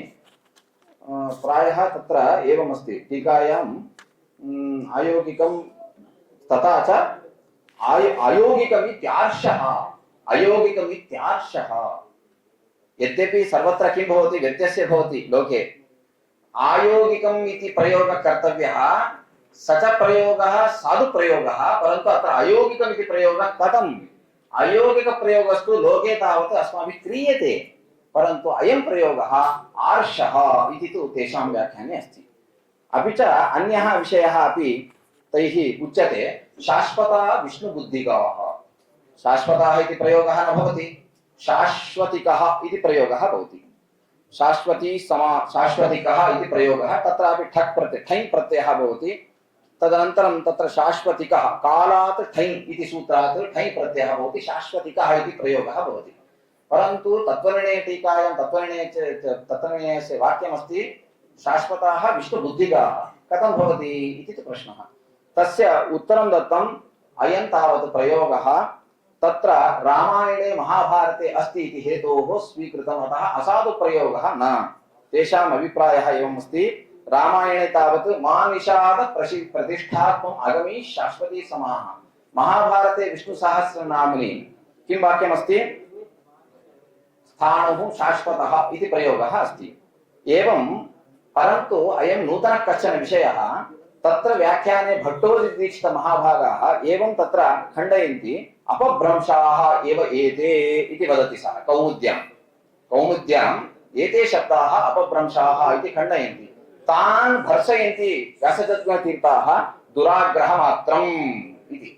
S2: प्रायः तत्र एवमस्ति टीकायाम् अयोगिकं तथा च अयोगिकमित्यार्षः, अयोगिकमित्यार्षः। यद्यपि सर्वत्र किं भवति, व्यत्यस्य भवति लोके, आयोगिकम् इति प्रयोगः कर्तव्यः, स च प्रयोगः साधुप्रयोगः, परन्तु अत्र अयोगिकम् इति प्रयोगः कथम्? अयोगिकप्रयोगस्तु लोके तावत् अस्माभिः क्रियते, परन्तु अयं प्रयोगः आर्षः इति तु तेषां व्याख्याने अस्ति। अपि च अन्यः विषयः अपि तैः उच्यते, शाश्वता विष्णुबुद्धिकाः। शाश्वताः इति प्रयोगः न भवति, शाश्वतिकः इति प्रयोगः भवति। शाश्वतिकः इति प्रयोगः, तत्रापि ठञ् प्रत्ययः भवति। तदनन्तरं तत्र शाश्वतिकः कालात् ठञ् इति सूत्रात् ठञ् प्रत्ययः भवति, शाश्वतिकः इति प्रयोगः भवति। परन्तु तत्त्वनिर्णय टीकायां तत्त्वनिर्णयस्य वाक्यमस्ति शाश्वताः विष्णुबुद्धिकाः, कथं भवति इति प्रश्नः। तस्य उत्तरं दत्तम्, अयं तावत् प्रयोगः तत्र रामायणे महाभारते अस्ति इति हेतोः स्वीकृतम्, अतः असाधुप्रयोगः न। तेषाम् अभिप्रायः एवमस्ति, रामायणे तावत् मा निषाद प्रतिष्ठात्मम् अगमी शाश्वती समाः, महाभारते विष्णुसहस्रनाम्नि किं वाक्यमस्ति, स्थाणुः शाश्वतः इति प्रयोगः अस्ति। एवं परन्तु अयं नूतनः कश्चन विषयः, तत्र व्याख्याने भट्टोजिदीक्षित महाभागाः एवं तत्र खण्डयन्ति, अपभ्रंशाः एव एते इति वदति सः कौमुद्याम् एते शब्दाः अपभ्रंशाः इति खण्डयन्ति, तान् भर्सयन्ति व्यासतीर्थाः दुराग्रहमात्रम् इति।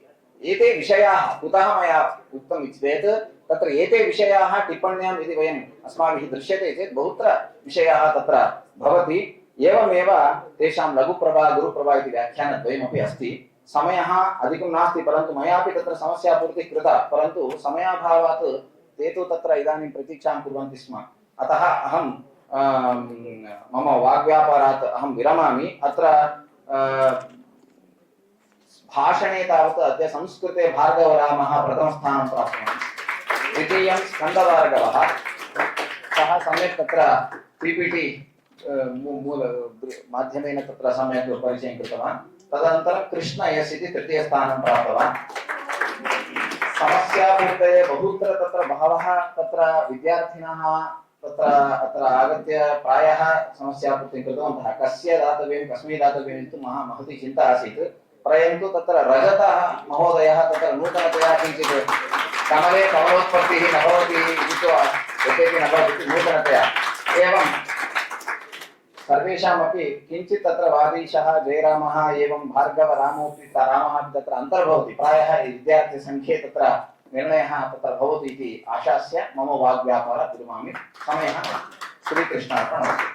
S2: एते विषयाः कुतः मया उक्तम् चेत्, तत्र एते विषयाः टिप्पण्यां यदि वयम् अस्माभिः दृश्यते चेत् बहुत्र विषयाः तत्र भवति। एवमेव तेषां लघुप्रभा गुरुप्रभा इति व्याख्यानद्वयमपि अस्ति। समयः अधिकं नास्ति, परन्तु मयापि तत्र समस्यापूर्तिः कृता, परन्तु समयाभावात् ते तु तत्र इदानीं प्रतीक्षां कुर्वन्ति स्म, अतः अहं मम वाग्व्यापारात् अहं विरमामि। अत्र भाषणे तावत् अद्य संस्कृते भार्गवरामः प्रथमस्थानं प्राप्तवान्, द्वितीयं स्कन्दभार्गवः, सः सम्यक् तत्र PPT मूल माध्यमेन तत्र सम्यक् परिचयं कृतवान्। तदनन्तरं कृष्ण यस् इति तृतीयस्थानं प्राप्तवान्। समस्यापूर्तये बहुत्र तत्र बहवः तत्र विद्यार्थिनः अत्र आगत्य प्रायः समस्यापूर्तिं कृतवन्तः, कस्य दातव्यं कस्मै दातव्यम् इति महती चिन्ता आसीत्। परन्तु तत्र रजतः महोदयः तत्र नूतनतया किञ्चित् कमले कमलोत्पत्तिः न भवति इति यद्यपि न भवति नूतनतया एवं सर्वेषामपि किञ्चित् तत्र वादीशः जयरामः एवं भार्गवरामोऽपि रामः तत्र अन्तर्भवति, प्रायः विद्यार्थिसङ्ख्ये तत्र निर्णयः तत्र भवति इति आशास्य मम वाग्व्यापारं विरमामि। समयः श्रीकृष्णार्पणमस्तु।